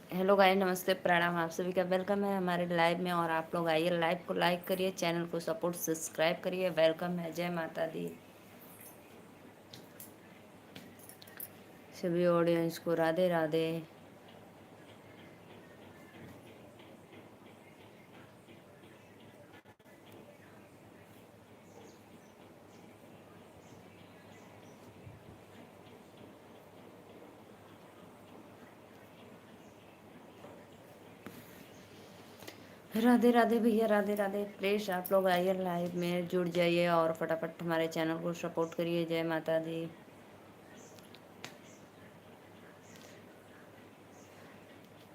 Hello guys, नमस्ते, प्रणाम। आप सभी का वेलकम है हमारे लाइव में। और आप लोग आइए, लाइव को लाइक करिए, चैनल को सपोर्ट सब्सक्राइब करिए। वेलकम है, जय माता दी। सभी ऑडियंस को राधे राधे। राधे राधे भैया, राधे राधे। प्लीज़ आप लोग आइए, लाइव में जुड़ जाइए और फटाफट हमारे चैनल को सपोर्ट करिए। जय माता दी।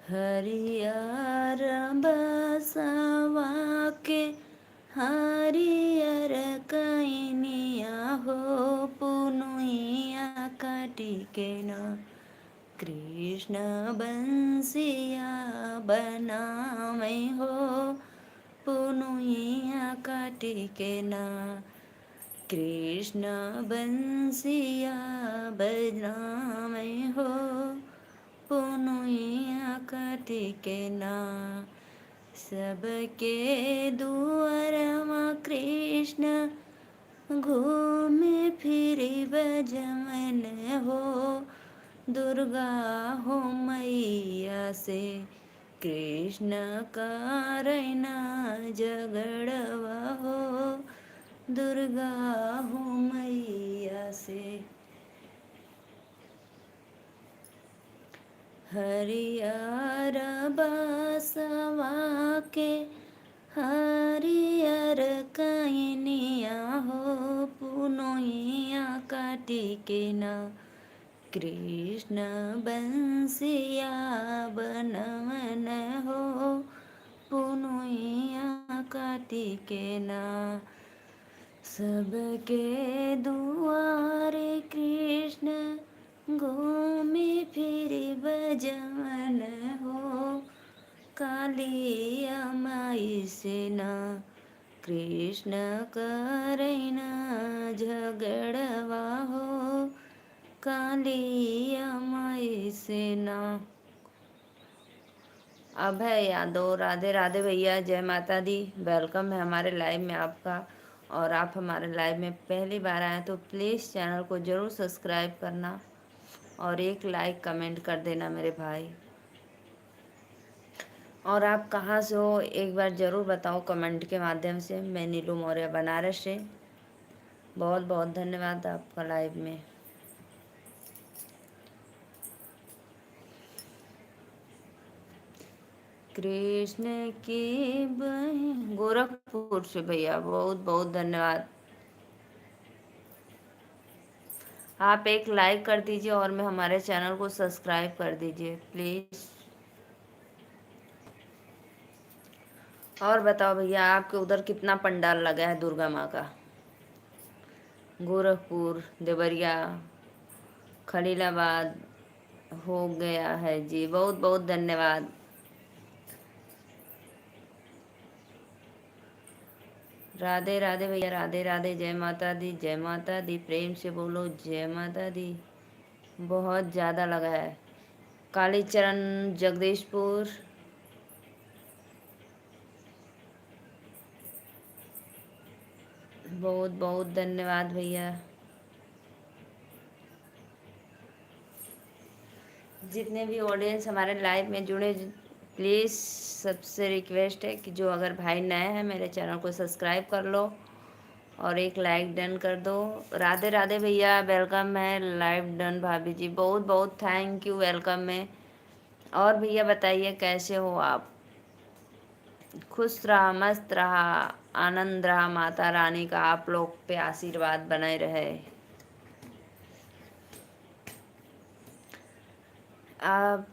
हरियर बसवा के हरियर कैनिया हो, पुनुइया काटी के न कृष्ण बंसिया बनावे हो, पुनुइया काटी के न कृष्ण बंसिया बनावे हो, पुनुइया काटी के ना। सबके दुआरमा कृष्ण घूमे फिरी बजमन हो, दुर्गा हो मैया से कृष्ण करैना झगड़वा हो, दुर्गा हो मैया से। हरियर बसवा के हरियर कैनिया हो, पुनोइया काटी के न कृष्ण बंसिया बनवन हो, पुनोइया काटी के न। सबके दुआरे कृष्ण घूमे फिरी बजमन हो, कालिया माई से न कृष्ण करैना झगड़वा हो, कालिया माई से न। अभय यादव, राधे राधे भैया, जय माता दी। वेलकम है हमारे लाइव में आपका। और आप हमारे लाइव में पहली बार आए तो प्लीज़ चैनल को ज़रूर सब्सक्राइब करना और एक लाइक कमेंट कर देना मेरे भाई। और आप कहाँ से हो एक बार ज़रूर बताओ कमेंट के माध्यम से। मैं नीलू मौर्य, बनारस से। बहुत बहुत धन्यवाद आपका लाइव में। कृष्ण की बहन गोरखपुर से भैया, बहुत बहुत धन्यवाद। आप एक लाइक कर दीजिए और मैं हमारे चैनल को सब्सक्राइब कर दीजिए प्लीज़। और बताओ भैया, आपके उधर कितना पंडाल लगा है दुर्गा माँ का? गोरखपुर, देवरिया, खलीलाबाद हो गया है जी। बहुत बहुत धन्यवाद। राधे राधे भैया, राधे राधे। जय माता दी, जय माता दी। प्रेम से बोलो जय माता दी। बहुत ज़्यादा लगा है। कालीचरण, जगदीशपुर। बहुत बहुत धन्यवाद भैया। जितने भी ऑडियंस हमारे लाइव में जुड़े, प्लीज़ सबसे रिक्वेस्ट है कि जो अगर भाई नए हैं मेरे चैनल को सब्सक्राइब कर लो और एक लाइक डन कर दो। राधे राधे भैया, वेलकम है। लाइव डन भाभी जी, बहुत बहुत थैंक यू, वेलकम में। और भैया बताइए कैसे हो आप? खुश रहा, मस्त रहा, आनंद रहा। माता रानी का आप लोग पे आशीर्वाद बनाए रहे। आप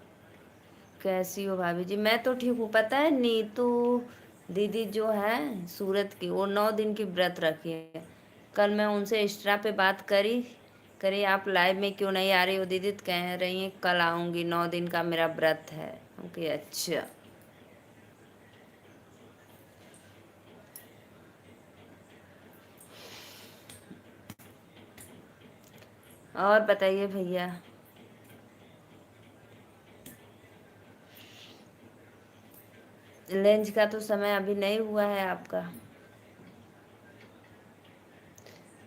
कैसी हो भाभी जी? मैं तो ठीक हूँ। पता है नीतू दीदी जो है सूरत की, वो 9 दिन की व्रत रखी है। कल मैं उनसे इंस्टा पे बात करी आप लाइव में क्यों नहीं आ रही हो दीदी? तो कह रही हैं कल आऊँगी, 9 दिन का मेरा व्रत है। ओके, अच्छा। और बताइए भैया। लंच का तो समय अभी नहीं हुआ है आपका।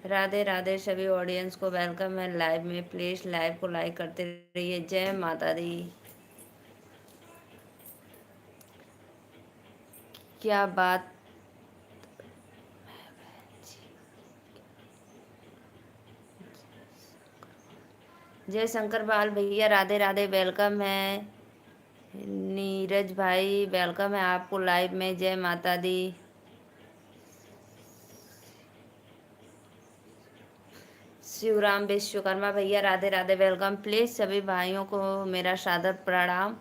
राधे राधे सभी ऑडियंस को वेलकम है लाइव में। प्लीज़ लाइव को लाइक करते रहिए। जय माता दी। क्या बात। जय शंकर बाल भैया राधे राधे वेलकम है। नीरज भाई वेलकम है आपको लाइव में। जय माता दी। शिवराम विश्वकर्मा भैया राधे राधे वेलकम। प्लीज़ सभी भाइयों को मेरा सादर प्रणाम।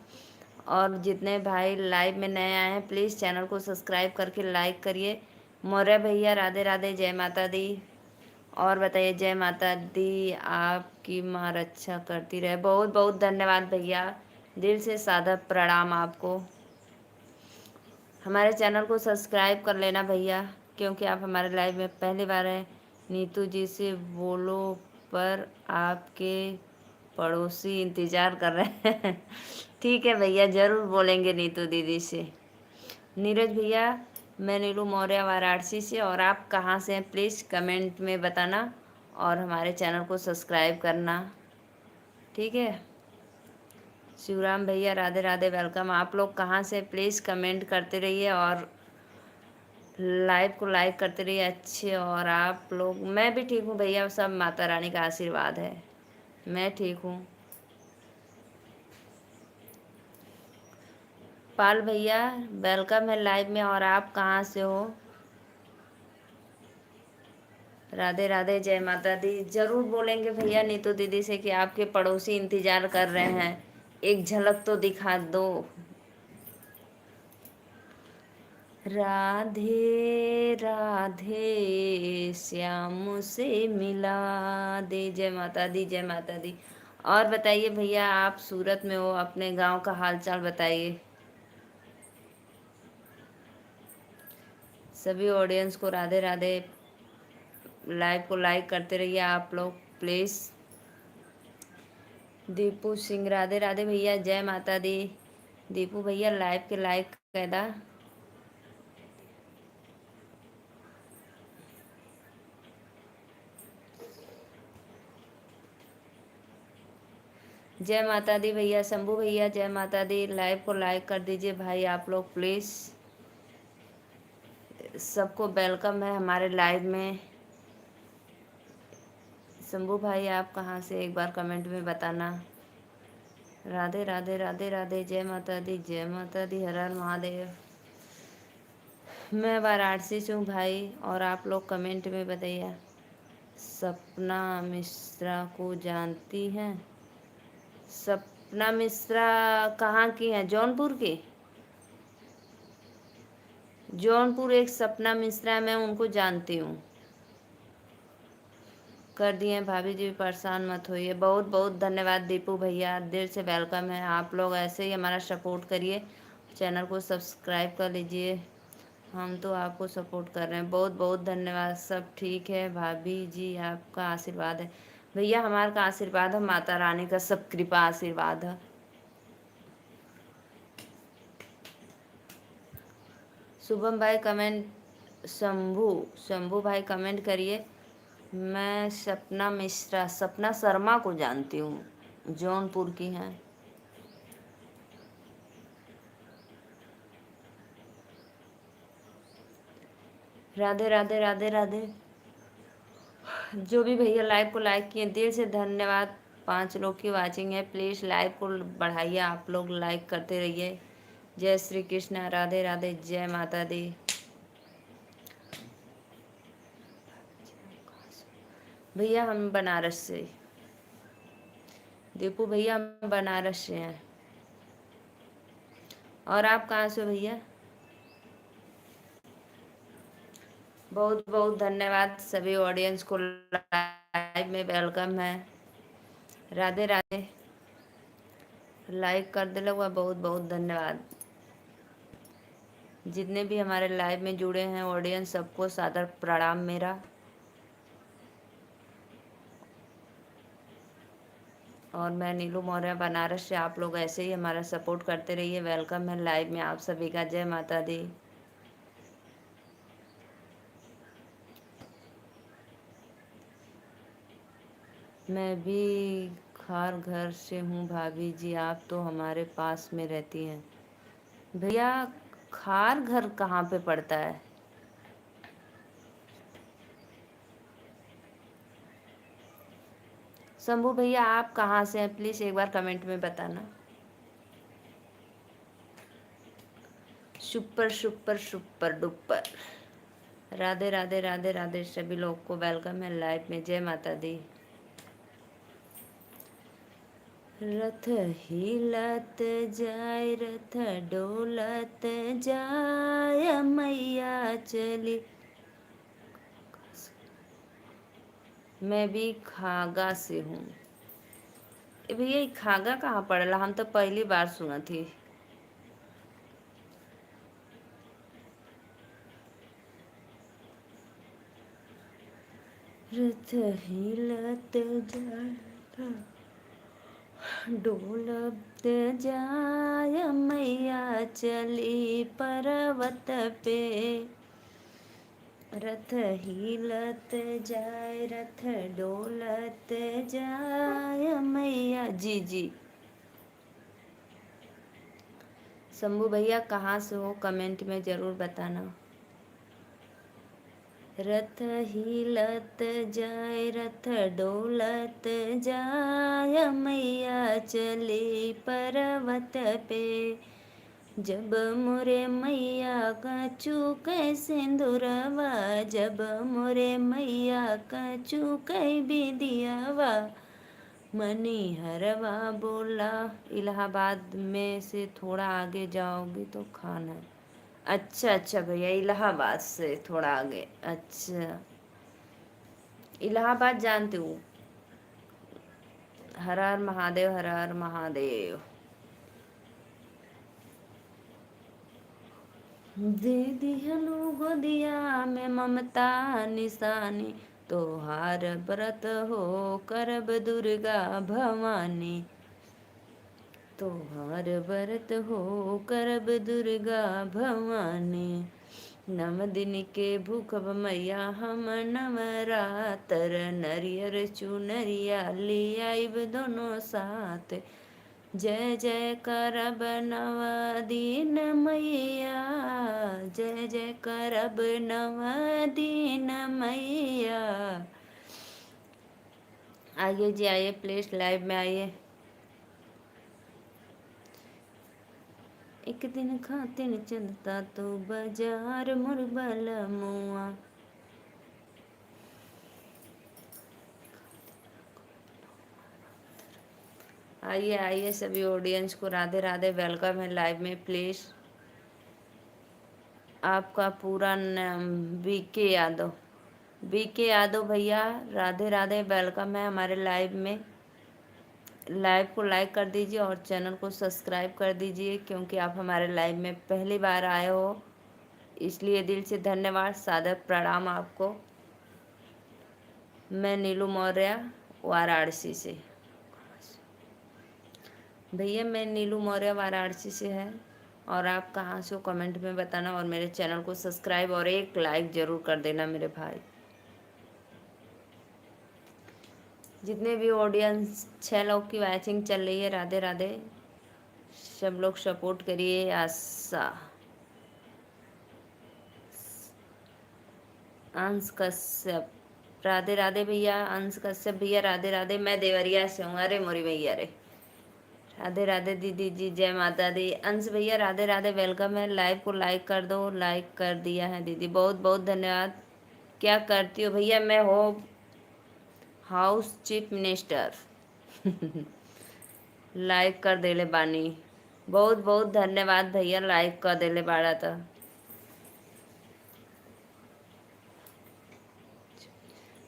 और जितने भाई लाइव में नए आए हैं प्लीज़ चैनल को सब्सक्राइब करके लाइक करिए। मौर्य भैया राधे राधे जय माता दी। और बताइए जय माता दी। आपकी माँ रक्षा करती रहे। बहुत बहुत धन्यवाद भैया। दिल से सादर प्रणाम आपको। हमारे चैनल को सब्सक्राइब कर लेना भैया, क्योंकि आप हमारे लाइव में पहली बार हैं। नीतू जी से बोलो पर आपके पड़ोसी इंतज़ार कर रहे हैं। ठीक है भैया, ज़रूर बोलेंगे नीतू दीदी से। नीरज भैया मैं नीलू मौर्य वाराणसी से। और आप कहाँ से हैं प्लीज़ कमेंट में बताना और हमारे चैनल को सब्सक्राइब करना। ठीक है। शिवराम भैया राधे राधे वेलकम। आप लोग कहाँ से प्लीज़ कमेंट करते रहिए और लाइव को लाइक करते रहिए अच्छे। और आप लोग, मैं भी ठीक हूँ भैया, सब माता रानी का आशीर्वाद है। मैं ठीक हूँ। पाल भैया वेलकम है लाइव में। और आप कहाँ से हो। राधे राधे जय माता दी। जरूर बोलेंगे भैया नीतू दीदी से कि आपके पड़ोसी इंतजार कर रहे हैं, एक झलक तो दिखा दो। राधे राधे श्याम से मिला दे। जय माता दी जय माता दी। और बताइए भैया, आप सूरत में हो, अपने गांव का हालचाल बताइए। सभी ऑडियंस को राधे राधे। लाइव को लाइक करते रहिए आप लोग प्लीज़। दीपू सिंह राधे राधे भैया जय माता दी। दीपू भैया लाइव के लाइक कैदा। जय माता दी भैया। शंभू भैया जय माता दी। लाइव को लाइक कर दीजिए भाई आप लोग प्लीज़। सबको वेलकम है हमारे लाइव में। शंभू भाई आप कहाँ से, एक बार कमेंट में बताना। राधे राधे राधे राधे जय माता दी जय माता दी। हर हर महादेव। मैं वाराणसी से हूँ भाई। और आप लोग कमेंट में बताइए। सपना मिश्रा को जानती हैं। सपना मिश्रा कहाँ की हैं, जौनपुर की। जौनपुर एक सपना मिश्रा, मैं उनको जानती हूँ। कर दिए भाभी जी, परेशान मत होइए। बहुत बहुत धन्यवाद दीपू भैया, दिल से वेलकम है। आप लोग ऐसे ही हमारा सपोर्ट करिए, चैनल को सब्सक्राइब कर लीजिए। हम तो आपको सपोर्ट कर रहे हैं। बहुत बहुत धन्यवाद। सब ठीक है भाभी जी, आपका आशीर्वाद है भैया। हमारा का आशीर्वाद है, माता रानी का सब कृपा आशीर्वाद है। शुभम भाई कमेंट। शंभू शंभू भाई कमेंट करिए। मैं सपना मिश्रा, सपना शर्मा को जानती हूँ, जौनपुर की हैं। राधे राधे राधे राधे। जो भी भैया लाइव को लाइक किए दिल से धन्यवाद। 5 लोग की वाचिंग है, प्लीज़ लाइव को बढ़ाइए, आप लोग लाइक करते रहिए। जय श्री कृष्णा। राधे राधे जय माता दी। भैया हम बनारस से। दीपू भैया हम बनारस से हैं। और आप कहाँ से हो भैया। बहुत बहुत धन्यवाद। सभी ऑडियंस को लाइव में वेलकम है। राधे राधे। लाइक कर दे लोग, बहुत बहुत धन्यवाद। जितने भी हमारे लाइव में जुड़े हैं ऑडियंस, सबको सादर प्रणाम मेरा। और मैं नीलू मौर्य बनारस से। आप लोग ऐसे ही हमारा सपोर्ट करते रहिए। वेलकम है लाइव में आप सभी का। जय माता दी। मैं भी खार घर से हूँ भाभी जी, आप तो हमारे पास में रहती हैं। भैया खार घर कहाँ पे पड़ता है? शंभू भैया आप कहाँ से हैं, प्लीज़ एक बार कमेंट में बताना। Super super super duper. Radhe Radhe Radhe Radhe सभी लोग को वेलकम है लाइव में। जय माता दी। रथ हिलत जाय रथ डोलत जाय मैया चली। मैं भी खागा से हूँ। भैया ये खागा कहाँ पड़ेला? हम तो पहली बार सुना थी। रथ हिलत जाय डोलत जाय मैया चली पर्वत पे। रथ हिलत जाय रथ डोलत जाय मैया। जी जी। शंभू भैया कहाँ से हो, कमेंट में ज़रूर बताना। रथ हिलत जाय रथ डोलत जाय मैया चली पर्वत पे। जब मोरे मैया का चूकै सिंदूरवा, जब मोरे मैया का चूकै बिदियावा, मणिहरवा बोला। इलाहाबाद में से थोड़ा आगे जाओगे तो खाना है। अच्छा अच्छा भैया, इलाहाबाद से थोड़ा आगे। अच्छा, इलाहाबाद जानती हूँ। हर हर महादेव, हर हर महादेव। दे दिहनु गोदिया में ममता निशानी, तोहार व्रत हो करब दुर्गा भवानी। तोहार व्रत हो करब दुर्गा भवानी। नव दिन के भूखब मैया हम नवरातर, नरियर चुनरिया ले आइब दोनों साथ। जय जय करब नव दिन मैया, जय जय करब नव दिन मैया। आइए जी आइए, प्लीज लाइव में आइए। एक दिन खातिर चलता तो बाजार मुरबल मुआ। आइए आइए सभी ऑडियंस को राधे राधे, वेलकम है लाइव में। प्लीज़ आपका पूरा नाम? बीके यादव। बीके यादव भैया राधे राधे, वेलकम है हमारे लाइव में। लाइव को लाइक कर दीजिए और चैनल को सब्सक्राइब कर दीजिए, क्योंकि आप हमारे लाइव में पहली बार आए हो, इसलिए दिल से धन्यवाद, सादर प्रणाम आपको। मैं नीलू मौर्य वाराणसी से। भैया मैं नीलू मौर्य वाराणसी से है। और आप कहाँ से हो कमेंट में बताना, और मेरे चैनल को सब्सक्राइब और एक लाइक ज़रूर कर देना मेरे भाई। जितने भी ऑडियंस 6 लोग की वॉचिंग चल रही है, राधे राधे। सब लोग सपोर्ट करिए। आशा अंश कश्यप राधे राधे भैया। अंश कश्यप भैया राधे राधे। मैं देवरिया से हूँ। अरे मोरी भैया रे, राधे राधे दीदी जी, जय माता दी। अंश भैया राधे राधे, वेलकम है। लाइव को लाइक कर दो। लाइक कर दिया है दीदी, बहुत बहुत धन्यवाद। क्या करती हो भैया? मैं हो हाउस चीफ मिनिस्टर। लाइक कर देले बानी, बहुत बहुत धन्यवाद भैया, लाइक कर देले बाड़ा था।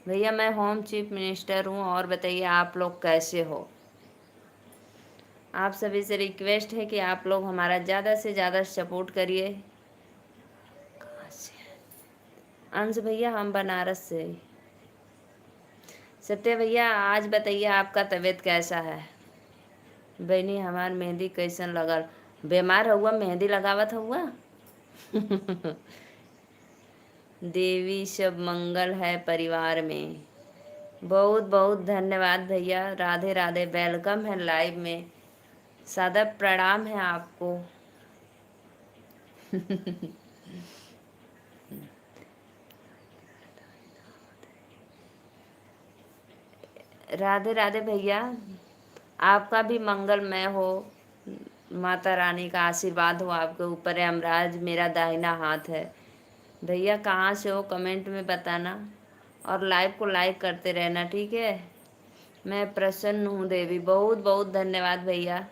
भैया मैं होम चीफ मिनिस्टर हूँ। और बताइए आप लोग कैसे हो? आप सभी से रिक्वेस्ट है कि आप लोग हमारा ज़्यादा से ज़्यादा सपोर्ट करिए। अंश भैया हम बनारस से। सत्य भैया आज बताइए आपका तबीयत कैसा है? बहनी हमार मेहंदी कैसन लगल? बीमार हुआ मेहंदी लगावत हुआ। देवी सब मंगल है परिवार में। बहुत बहुत धन्यवाद भैया। राधे राधे। वेलकम है लाइव में। सादा प्रणाम है आपको। राधे राधे भैया। आपका भी मंगलमय हो। माता रानी का आशीर्वाद हो आपके ऊपर। है अमराज मेरा दाहिना हाथ है। भैया कहाँ से हो कमेंट में बताना, और लाइव को लाइक करते रहना, ठीक है। मैं प्रसन्न हूँ देवी। बहुत बहुत धन्यवाद भैया।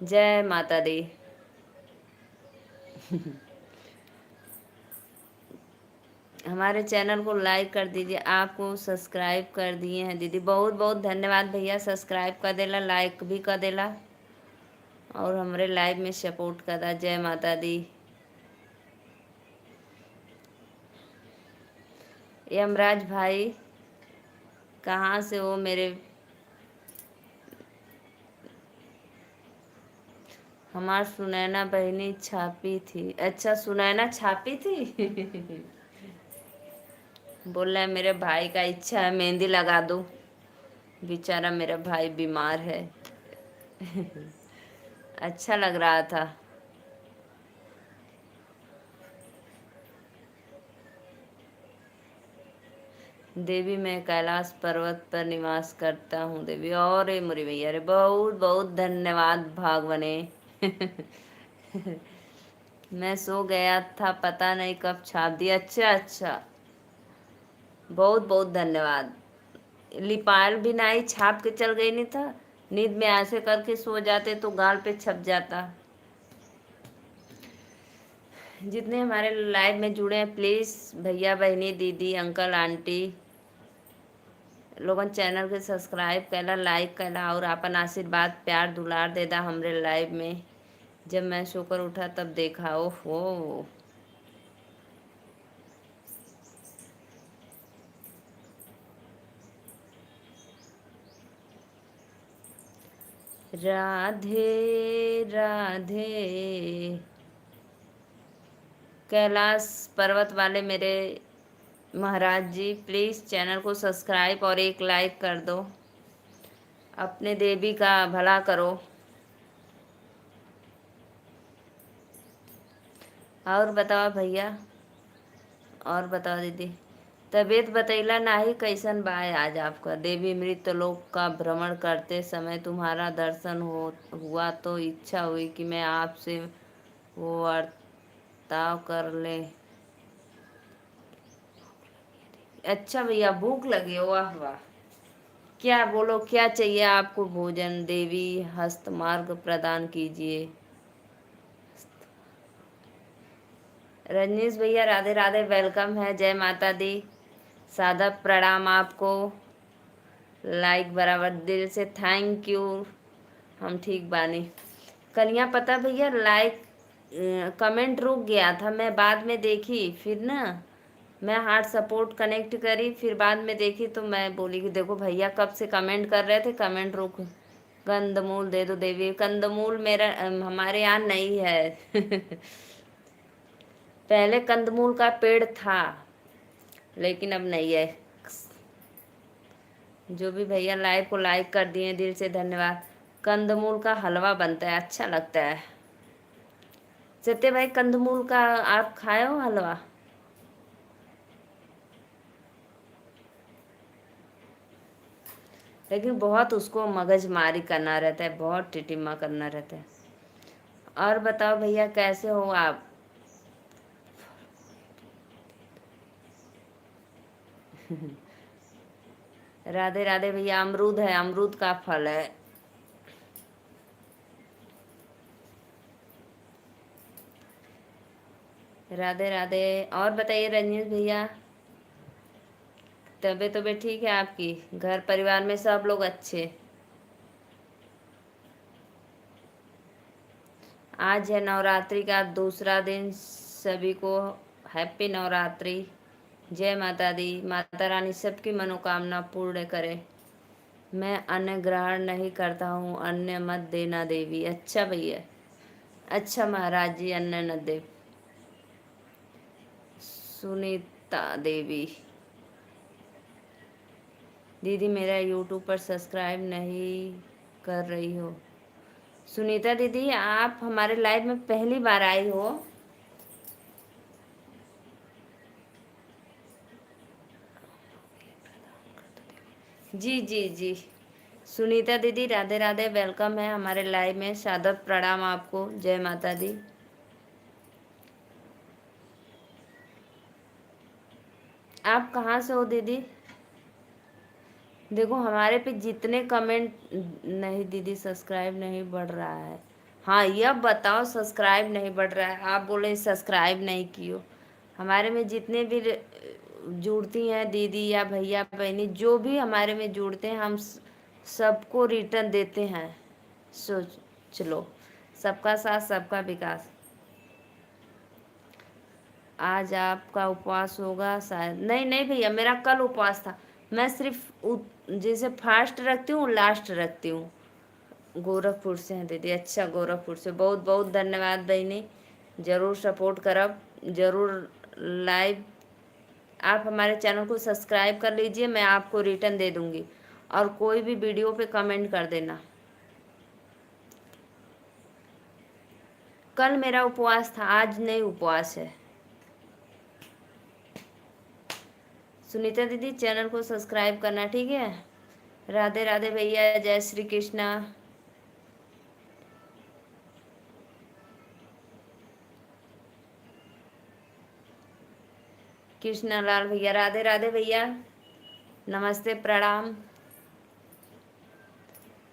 जय माता दी। हमारे चैनल को लाइक कर दीजिए। आपको सब्सक्राइब कर दिए हैं दीदी, बहुत बहुत धन्यवाद भैया। सब्सक्राइब कर देला, लाइक भी कर देला, और हमारे लाइव में सपोर्ट कर दा। जय माता दी। यमराज भाई कहाँ से हो मेरे? हमार सुनैना बहनी छापी थी। अच्छा सुनैना छापी थी। बोल रहा है मेरे भाई का इच्छा है मेहंदी लगा दो। बेचारा मेरा भाई बीमार है। अच्छा लग रहा था। देवी मैं कैलाश पर्वत पर निवास करता हूँ देवी। और मुरी भैया रे बहुत बहुत धन्यवाद भागवने। मैं सो गया था, पता नहीं कब छाप दिया। अच्छा अच्छा, बहुत बहुत धन्यवाद। लिपाल भी नहीं छाप के चल गई नहीं था। नींद में ऐसे करके सो जाते तो गाल पे छप जाता। जितने हमारे लाइव में जुड़े हैं प्लीज़ भैया बहनी दीदी अंकल आंटी लोगन चैनल के सब्सक्राइब कैला, लाइक कैला, और अपन आशीर्वाद प्यार दुलार दे दा हमरे लाइव में। जब मैं सोकर उठा तब देखा। ओहो। राधे राधे। कैलाश पर्वत वाले मेरे महाराज जी प्लीज़ चैनल को सब्सक्राइब और एक लाइक कर दो। अपने देवी का भला करो। और बताओ भैया। और बताओ दीदी। तबीयत बतैला नाही कैसन बा आज आपका? देवी मृत लोक का भ्रमण करते समय तुम्हारा दर्शन हुआ तो इच्छा हुई कि मैं आपसे वो वार्ताव कर ले। अच्छा भैया भूख लगी हो? वाह वाह। क्या बोलो, क्या चाहिए आपको? भोजन देवी हस्त मार्ग प्रदान कीजिए। रजनीश भैया राधे राधे। वेलकम है। जय माता दी। सादा प्रणाम आपको। लाइक बराबर दिल से थैंक यू। हम ठीक बानी। कल यहाँ पता भैया लाइक कमेंट रुक गया था। मैं बाद में देखी फिर ना, मैं हार्ट सपोर्ट कनेक्ट करी, फिर बाद में देखी तो मैं बोली कि देखो भैया कब से कमेंट कर रहे थे, कमेंट रुक। कंदमूल दे दो देवी। कंदमूल मेरा हमारे यहाँ नहीं है। पहले कंदमूल का पेड़ था लेकिन अब नहीं है। जो भी भैया लाइव को लाइक कर दिए दिल से धन्यवाद। कंदमूल का हलवा बनता है, अच्छा लगता है। सत्य भाई कंदमूल का आप खाए हो हलवा? लेकिन बहुत उसको मगजमारी करना रहता है, बहुत टिटिमा करना रहता है। और बताओ भैया कैसे हो आप? राधे राधे भैया। अमरूद है, अमरूद का फल है। राधे राधे। और बताइए रजनीश भैया, तबीयत ठीक है आपकी? घर परिवार में सब लोग अच्छे? आज है नवरात्रि का दूसरा दिन। सभी को हैप्पी नवरात्रि। जय माता दी। माता रानी सबकी मनोकामना पूर्ण करे। मैं अन्न ग्रहण नहीं करता हूँ, अन्न मत देना देवी। अच्छा भैया, अच्छा महाराज जी, अन्न न दे। सुनीता देवी, दीदी मेरा यूट्यूब पर सब्सक्राइब नहीं कर रही हो। सुनीता दीदी, आप हमारे लाइव में पहली बार आई हो। जी जी जी, सुनीता दीदी राधे राधे, वेलकम है हमारे लाइव में। सादर प्रणाम आपको, जय माता दी। आप कहाँ से हो दीदी? देखो हमारे पे जितने कमेंट, नहीं दीदी सब्सक्राइब नहीं बढ़ रहा है। हाँ यह बताओ, सब्सक्राइब नहीं बढ़ रहा है, आप बोले सब्सक्राइब नहीं कियो। हमारे में जितने भी जुड़ती हैं दीदी या भैया बहनी, जो भी हमारे में जुड़ते हैं, हम सबको रिटर्न देते हैं। सोच चलो, सबका साथ सबका विकास। आज आपका उपवास होगा शायद। नहीं नहीं भैया, मेरा कल उपवास था। मैं सिर्फ जैसे फास्ट रखती हूँ, लास्ट रखती हूँ। गोरखपुर से हैं दीदी। अच्छा, गोरखपुर से, बहुत बहुत धन्यवाद बहनी। ज़रूर सपोर्ट करब, ज़रूर लाइव। आप हमारे चैनल को सब्सक्राइब कर लीजिए, मैं आपको रिटर्न दे दूँगी। और कोई भी वीडियो पे कमेंट कर देना। कल मेरा उपवास था, आज नहीं उपवास है। सुनीता दीदी चैनल को सब्सक्राइब करना, ठीक है। राधे राधे भैया, जय श्री कृष्णा। कृष्णा लाल भैया, राधे राधे भैया, नमस्ते प्रणाम।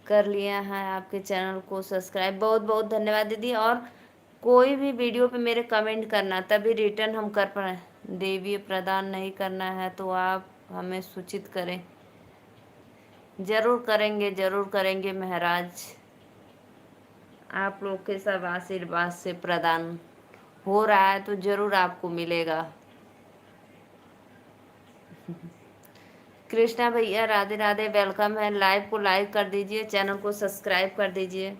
कर लिया है आपके चैनल को सब्सक्राइब, बहुत बहुत धन्यवाद दीदी। और कोई भी वीडियो पे मेरे कमेंट करना, तभी रिटर्न हम कर पाए। देवी प्रदान नहीं करना है तो आप हमें सूचित करें। जरूर करेंगे महाराज। आप लोग के सब आशीर्वाद से प्रदान हो रहा है तो जरूर आपको मिलेगा। कृष्णा भैया राधे राधे, वेलकम है। लाइव को लाइक कर दीजिए, चैनल को सब्सक्राइब कर दीजिए।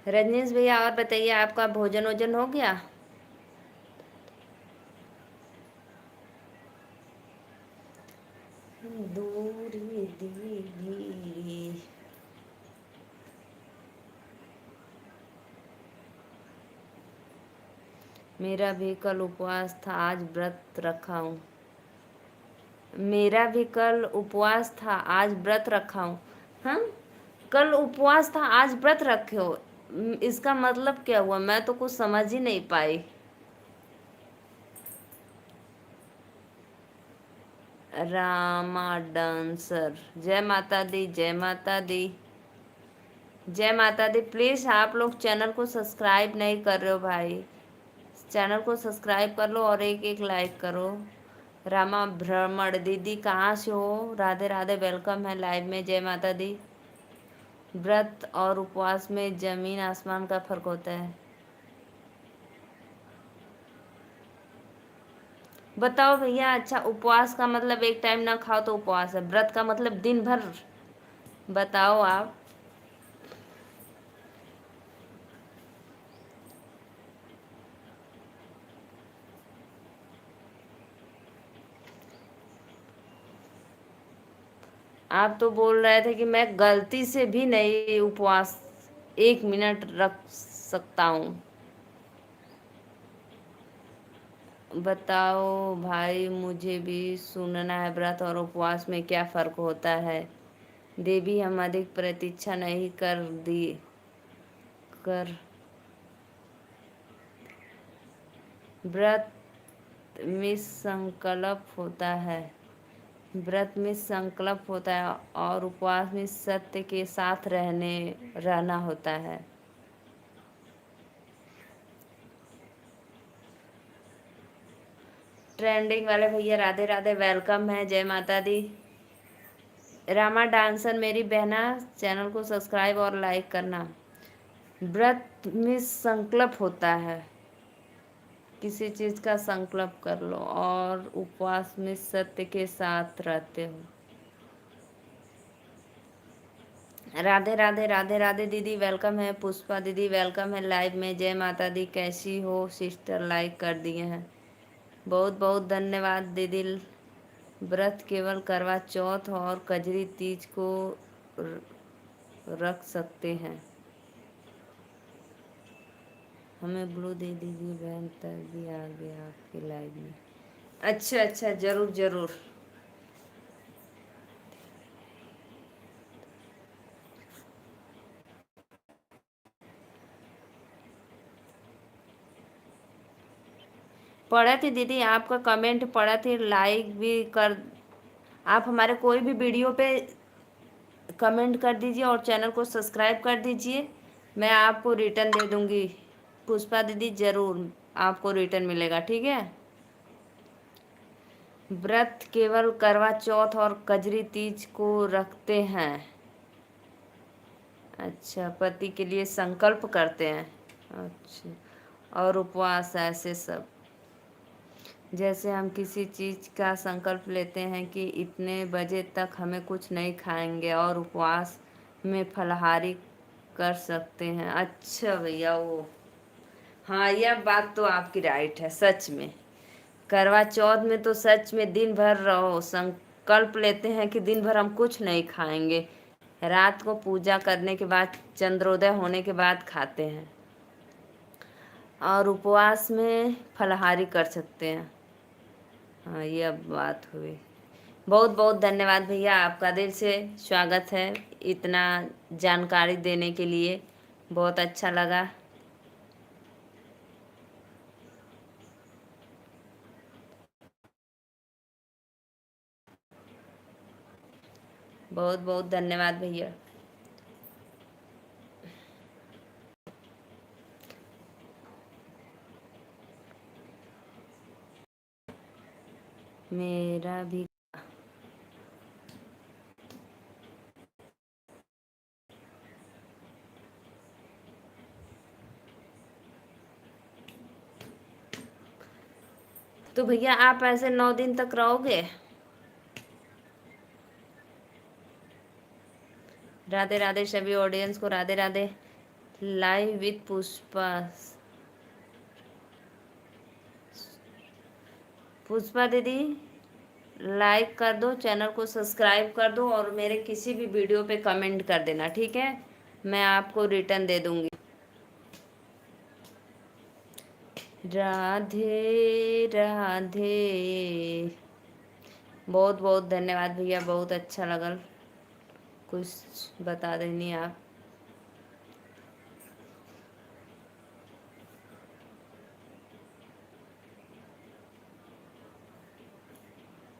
रजनीश भैया और बताइए, आपका भोजन वोजन हो गया? दूरी दीदी, मेरा भी कल उपवास था, आज व्रत रखा हूँ। मेरा भी कल उपवास था, आज व्रत रखा हूँ। हाँ, कल उपवास था, आज व्रत रखे हो, इसका मतलब क्या हुआ? मैं तो कुछ समझ ही नहीं पाई। रामा डांसर, जय माता दी, जय माता दी, जय माता दी। प्लीज़ आप लोग चैनल को सब्सक्राइब नहीं कर रहे हो भाई, चैनल को सब्सक्राइब कर लो और एक एक लाइक करो। रामा भ्रमण दीदी, कहाँ से हो? राधे राधे, वेलकम है लाइव में, जय माता दी। व्रत और उपवास में जमीन आसमान का फर्क होता है। बताओ भैया। अच्छा, उपवास का मतलब एक टाइम ना खाओ तो उपवास है, व्रत का मतलब दिन भर। बताओ आप तो बोल रहे थे कि मैं गलती से भी नहीं उपवास 1 मिनट रख सकता हूँ। बताओ भाई, मुझे भी सुनना है, व्रत और उपवास में क्या फ़र्क होता है? देवी हम अधिक प्रतीक्षा नहीं कर व्रत में संकल्प होता है। व्रत में संकल्प होता है और उपवास में सत्य के साथ रहना होता है। ट्रेंडिंग वाले भैया राधे राधे, वेलकम है, जय माता दी। रामा डांसर मेरी बहना, चैनल को सब्सक्राइब और लाइक करना। व्रत में संकल्प होता है। किसी चीज़ का संकल्प कर लो और उपवास में सत्य के साथ रहते हो। राधे राधे राधे राधे दीदी, वेलकम है। पुष्पा दीदी वेलकम है लाइव में। जय माता दी, कैसी हो सिस्टर? लाइक कर दिए हैं, बहुत बहुत धन्यवाद दीदी। व्रत केवल करवा चौथ और कजरी तीज को रख सकते हैं। हमें ब्लू दे दीजिए बहन, तभी आ गया आपके लाइव में। अच्छा अच्छा, जरूर जरूर। पढ़ा थी दीदी, आपका कमेंट पढ़ा थी, लाइक भी कर। आप हमारे कोई भी वीडियो पे कमेंट कर दीजिए और चैनल को सब्सक्राइब कर दीजिए, मैं आपको रिटर्न दे दूंगी। पुष्पा दीदी ज़रूर आपको रिटर्न मिलेगा, ठीक है। व्रत केवल करवा चौथ और कजरी तीज को रखते हैं। अच्छा, पति के लिए संकल्प करते हैं। अच्छा, और उपवास ऐसे सब। जैसे हम किसी चीज़ का संकल्प लेते हैं कि इतने बजे तक हमें कुछ नहीं खाएंगे और उपवास में फलाहारी कर सकते हैं। अच्छा भैया, वो हाँ, यह बात तो आपकी राइट है सच में। करवा चौथ में तो सच में दिन भर रहो, संकल्प लेते हैं कि दिन भर हम कुछ नहीं खाएंगे। रात को पूजा करने के बाद, चंद्रोदय होने के बाद खाते हैं और उपवास में फलाहारी कर सकते हैं। हाँ, ये अब बात हुई। बहुत बहुत धन्यवाद भैया, आपका दिल से स्वागत है इतना जानकारी देने के लिए, बहुत अच्छा लगा। बहुत बहुत धन्यवाद भैया। मेरा भी। तो भैया आप ऐसे 9 दिन तक रहोगे? राधे राधे सभी ऑडियंस को, राधे राधे। Live with Pushpa. पुष्पा दीदी लाइक कर दो, चैनल को सब्सक्राइब कर दो और मेरे किसी भी वीडियो पे कमेंट कर देना, ठीक है। मैं आपको रिटर्न दे दूंगी। राधे राधे। बहुत बहुत धन्यवाद भैया, बहुत अच्छा लगा कुछ बता देनी आप।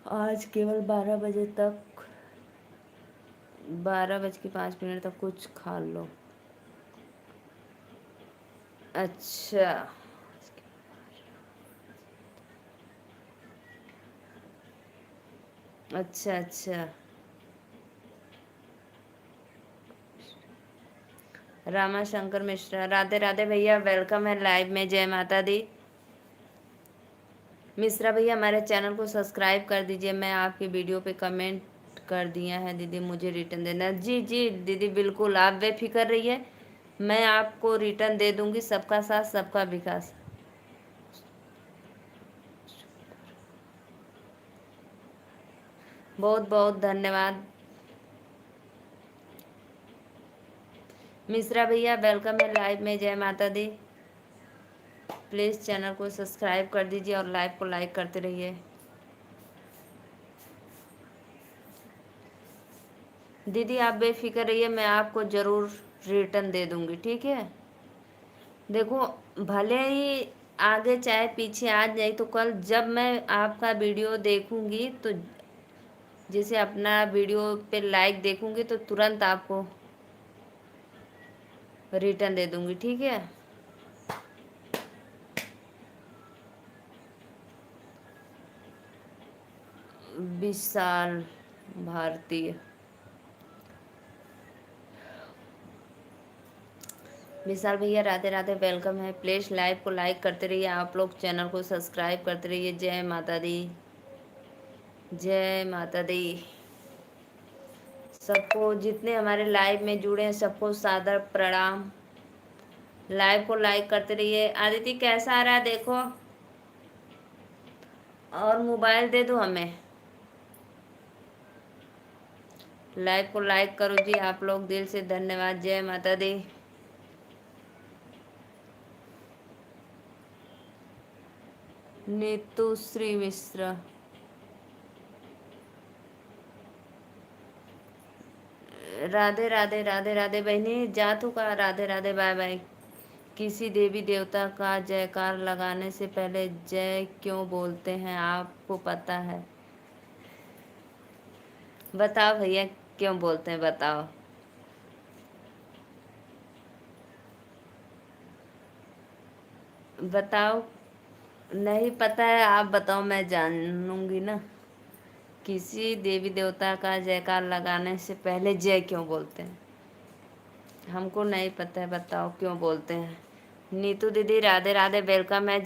आज केवल 12 बजे तक, 12:05 तक कुछ खा लो। अच्छा अच्छा अच्छा। रामा शंकर मिश्रा, राधे राधे भैया, वेलकम है लाइव में। जय माता दी। मिश्रा भैया हमारे चैनल को सब्सक्राइब कर दीजिए, मैं आपकी वीडियो पे कमेंट कर दिया है दीदी, मुझे रिटर्न देना। जी जी दीदी बिल्कुल, आप बेफिक्र रहिए, मैं आपको रिटर्न दे दूंगी। सबका साथ सबका विकास। बहुत बहुत धन्यवाद मिश्रा भैया, वेलकम है लाइव में। जय माता दी। प्लीज़ चैनल को सब्सक्राइब कर दीजिए और लाइव को लाइक करते रहिए। दीदी आप बेफिक्र रहिए, मैं आपको ज़रूर रिटर्न दे दूंगी, ठीक है। देखो, भले ही आगे चाहे पीछे आज नहीं तो कल जब मैं आपका वीडियो देखूंगी तो, जैसे अपना वीडियो पे लाइक देखूंगी तो तुरंत आपको रिटर्न दे दूंगी, ठीक है। विशाल भारतीय। विशाल भैया राधे राधे, वेलकम है। प्लीज़ लाइव को लाइक करते रहिए, आप लोग चैनल को सब्सक्राइब करते रहिए। जय माता दी, जय माता दी। सबको जितने हमारे लाइव में जुड़े हैं सबको सादर प्रणाम। लाइव को लाइक करते रहिए। आदित्य कैसा आ रहा है देखो, और मोबाइल दे दो हमें। लाइव को लाइक करो जी आप लोग, दिल से धन्यवाद। जय माता दी। नीतू श्री मिश्रा, राधे राधे, राधे राधे बहनी, जा तू का, राधे राधे, बाय बाय। किसी देवी देवता का जयकार लगाने से पहले जय क्यों बोलते हैं, आपको पता है? बताओ भैया, क्यों बोलते हैं बताओ। बताओ, नहीं पता है, आप बताओ, मैं जानूंगी ना। किसी देवी देवता का जयकार लगाने से पहले जय क्यों बोलते हैं? हमको नहीं पता है, बताओ क्यों बोलते हैं। नीतू दीदी राधे राधे, वेलकम है।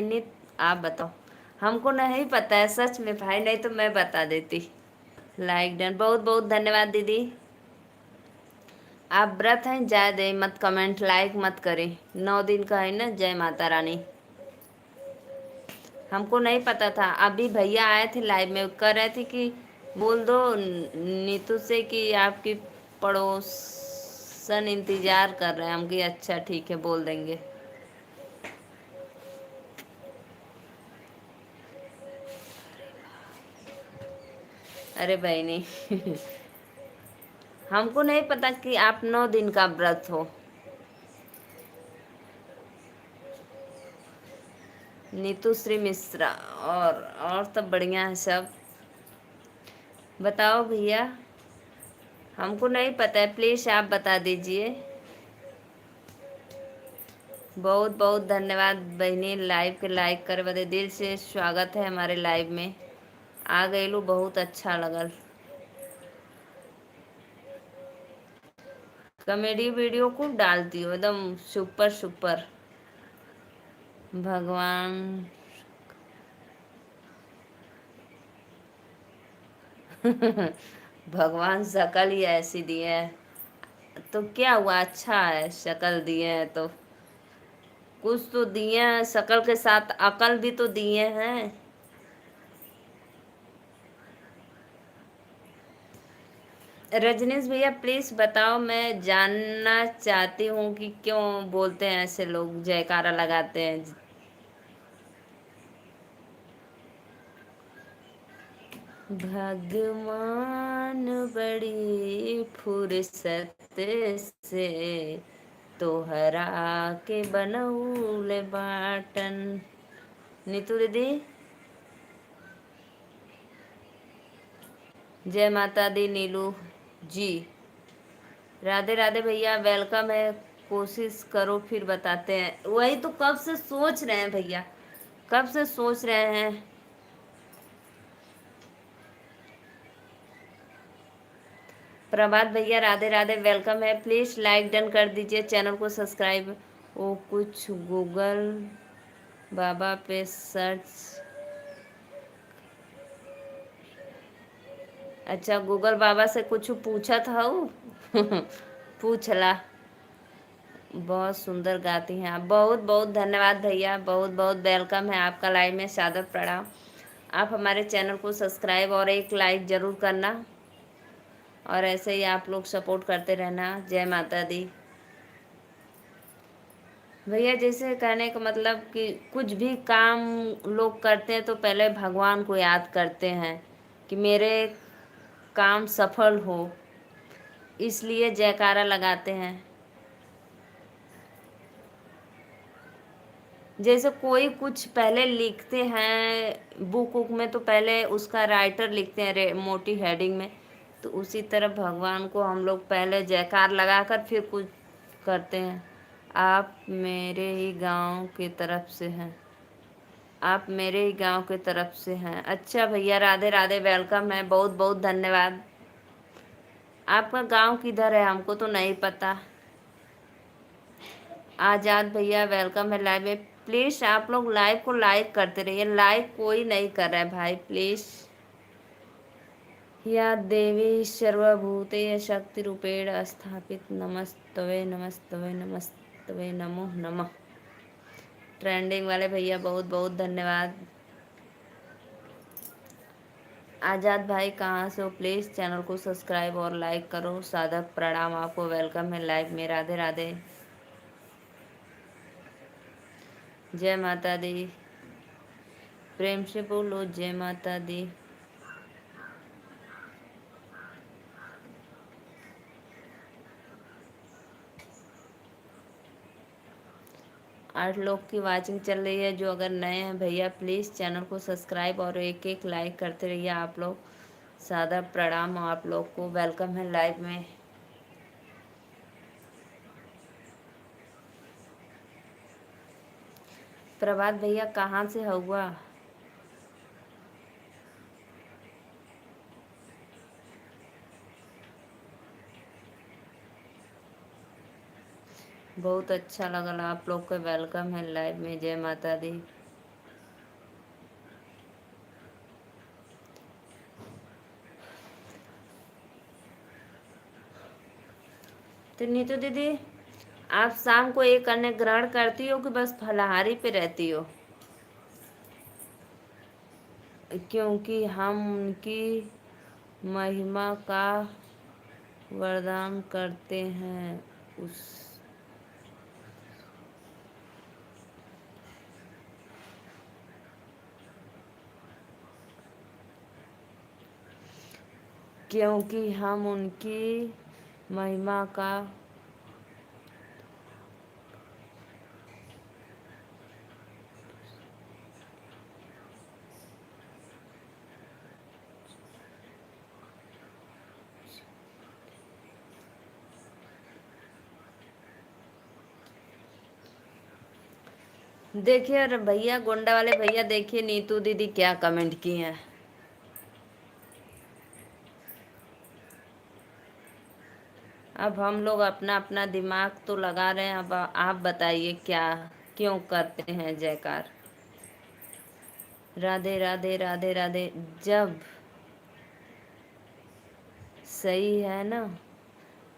नीत, आप बताओ। हमको नहीं पता है सच में भाई, नहीं तो मैं बता देती। लाइक डन, बहुत बहुत धन्यवाद दीदी। आप व्रत हैं, जय दे मत कमेंट लाइक मत करें, 9 दिन का है ना। जय माता रानी। हमको नहीं पता था, अभी भैया आए थे लाइव में, कर रहे थे कि बोल दो नीतू से कि आपकी पड़ोसन इंतजार कर रहे हैं। हम कि अच्छा ठीक है, बोल देंगे। अरे बहनी हमको नहीं पता कि आप 9 दिन का व्रत हो। नीतू श्री मिश्रा, और सब बढ़िया है सब। बताओ भैया, हमको नहीं पता है, प्लीज़ आप बता दीजिए। बहुत बहुत धन्यवाद बहनी, लाइव के लाइक करे बदे दिल से स्वागत है हमारे लाइव में। आ गए लो, बहुत अच्छा लगल। कॉमेडी वीडियो खूब डालती हो, एकदम सुपर सुपर। भगवान भगवान शकल ही ऐसी दिए है तो क्या हुआ, अच्छा है शक्ल दिए हैं तो। कुछ तो दिए हैं, शकल के साथ अकल भी तो दिए हैं। रजनीश भैया प्लीज़ बताओ, मैं जानना चाहती हूँ कि क्यों बोलते हैं ऐसे लोग, जयकारा लगाते हैं। भगवान बड़ी फुर्सत से तोहरा के बनौले बाटन। नीतू दीदी, जय माता दी। नीलू जी, राधे राधे भैया, वेलकम है। कोशिश करो फिर बताते हैं। वही तो कब से सोच रहे हैं भैया, कब से सोच रहे हैं। प्रभात भैया राधे राधे, वेलकम है। प्लीज़ लाइक डन कर दीजिए, चैनल को सब्सक्राइब। वो कुछ गूगल बाबा पे सर्च, अच्छा गूगल बाबा से कुछ पूछा था वो पूछला। बहुत सुंदर गाती हैं आप, बहुत बहुत धन्यवाद भैया, बहुत बहुत वेलकम है आपका लाइव में, सादर प्रणाम। आप हमारे चैनल को सब्सक्राइब और एक लाइक ज़रूर करना, और ऐसे ही आप लोग सपोर्ट करते रहना। जय माता दी भैया। जैसे कहने का मतलब कि कुछ भी काम लोग करते हैं तो पहले भगवान को याद करते हैं कि मेरे काम सफल हो, इसलिए जयकारा लगाते हैं। जैसे कोई कुछ पहले लिखते हैं बुक वुक में, तो पहले उसका राइटर लिखते हैं मोटी हेडिंग में, तो उसी तरह भगवान को हम लोग पहले जयकार लगाकर फिर कुछ करते हैं। आप मेरे ही गांव की तरफ से हैं, आप मेरे ही गांव की तरफ से हैं। अच्छा भैया, राधे राधे, वेलकम है, बहुत बहुत धन्यवाद। आपका गांव किधर है, हमको तो नहीं पता। आजाद भैया वेलकम है लाइव में। प्लीज आप लोग लाइव को लाइक करते रहिए, लाइक कोई नहीं कर रहा है भाई प्लीज। या देवी सर्वभूते शक्ति रूपेण स्थापित नमस्तवे नमस्तवे नमस्तवे नमो नमः। ट्रेंडिंग वाले भैया बहुत बहुत धन्यवाद। आज़ाद भाई कहाँ से हो? प्लीज़ चैनल को सब्सक्राइब और लाइक करो। सादर प्रणाम आपको, वेलकम है लाइव में। राधे राधे, जय माता दी। प्रेम से बोलो जय माता दी। आठ लोग की वाचिंग चल रही है। जो अगर नए हैं भैया प्लीज़ चैनल को सब्सक्राइब और एक एक लाइक करते रहिए आप लोग। सादर प्रणाम आप लोग को, वेलकम है लाइव में। प्रभात भैया कहाँ से हुआ? बहुत अच्छा लगल आप लोग का, वेलकम है लाइव में। जय माता दी। तो नीतू दीदी, आप शाम को एक अन्न ग्रहण करती हो कि बस फलाहारी पे रहती हो? क्योंकि हम उनकी महिमा का वरदान करते हैं उस क्योंकि हम उनकी महिमा का देखिए। अरे भैया गोंडा वाले भैया, देखिए नीतू दीदी क्या कमेंट की हैं। अब हम लोग अपना अपना दिमाग तो लगा रहे हैं, अब आप बताइए क्या, क्यों करते हैं जयकार। राधे राधे राधे राधे। जब सही है ना,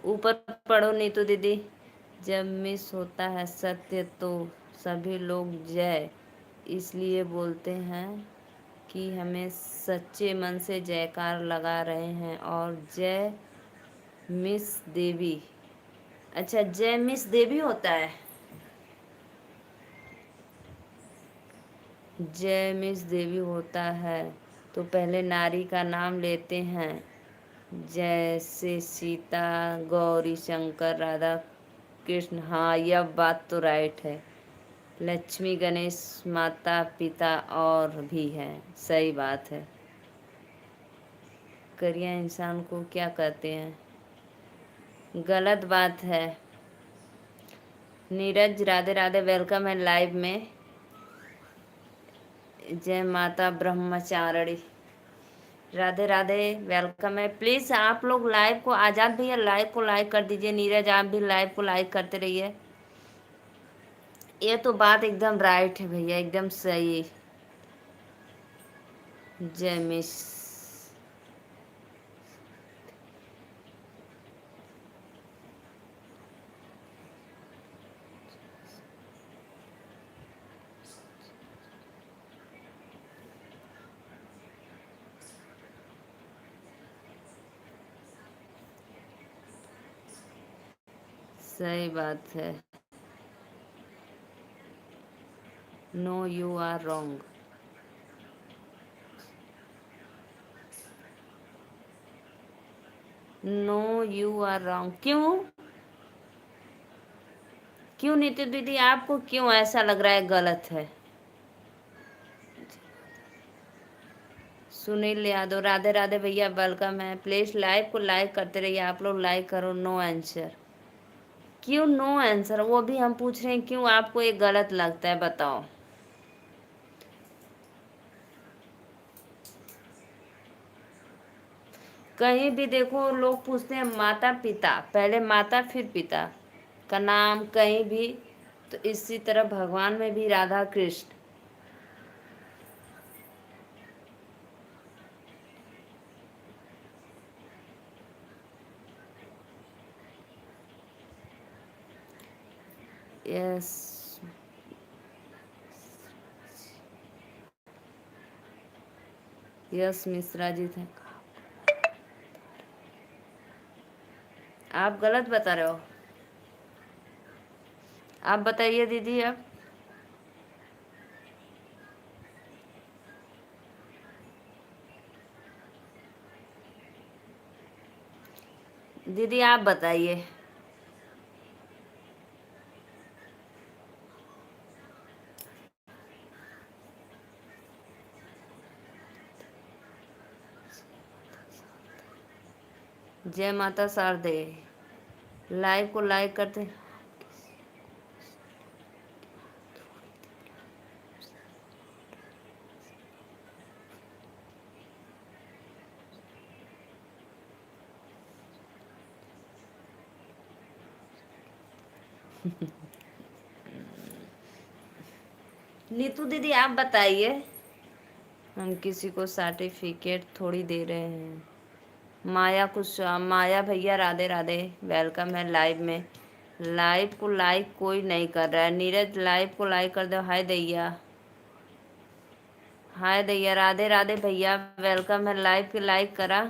ऊपर पढ़ो नीतू दीदी। जब मिस होता है सत्य तो सभी लोग जय इसलिए बोलते हैं कि हमें सच्चे मन से जयकार लगा रहे हैं। और जय मिस देवी। अच्छा, जय मिस देवी होता है। जय मिस देवी होता है तो पहले नारी का नाम लेते हैं, जैसे सीता, गौरी शंकर, राधा कृष्ण। हाँ, यह बात तो राइट है। लक्ष्मी, गणेश, माता पिता और भी हैं। सही बात है। करिया इंसान को क्या कहते हैं? गलत बात है। नीरज राधे राधे, वेलकम है लाइव में। जय माता ब्रह्मचारिणी। राधे राधे, वेलकम है। प्लीज़ आप लोग लाइव को, आज़ाद भैया लाइव को लाइक कर दीजिए। नीरज आप भी लाइव को लाइक करते रहिए। ये तो बात एकदम राइट है भैया, एकदम सही। जय मिस। सही बात है। No you are wrong. No you are wrong. क्यों? क्यों नीति दीदी, आपको क्यों ऐसा लग रहा है गलत है? सुनील यादव राधे राधे भैया, वेलकम है। प्लीज लाइव को लाइक करते रहिए आप लोग। लाइक करो। No answer. क्यों नो आंसर? वो भी हम पूछ रहे हैं, क्यों आपको ये गलत लगता है बताओ। कहीं भी देखो लोग पूछते हैं माता पिता, पहले माता फिर पिता का नाम कहीं भी तो इसी तरह भगवान में भी राधा कृष्ण। यस, यस मिश्रा जी थे। आप गलत बता रहे हो। आप बताइए दीदी। अब दीदी आप बताइए। जय माता शारदे। लाइव को लाइक करते। नीतू दीदी आप बताइए। हम किसी को सर्टिफिकेट थोड़ी दे रहे हैं। माया कुछ, माया भैया राधे राधे, वेलकम है लाइव में। लाइव को लाइक कोई नहीं कर रहा है। नीरज लाइव को लाइक कर दो। हाय दैया, हाय दैया, राधे राधे भैया, वेलकम है लाइव के। लाइक करा।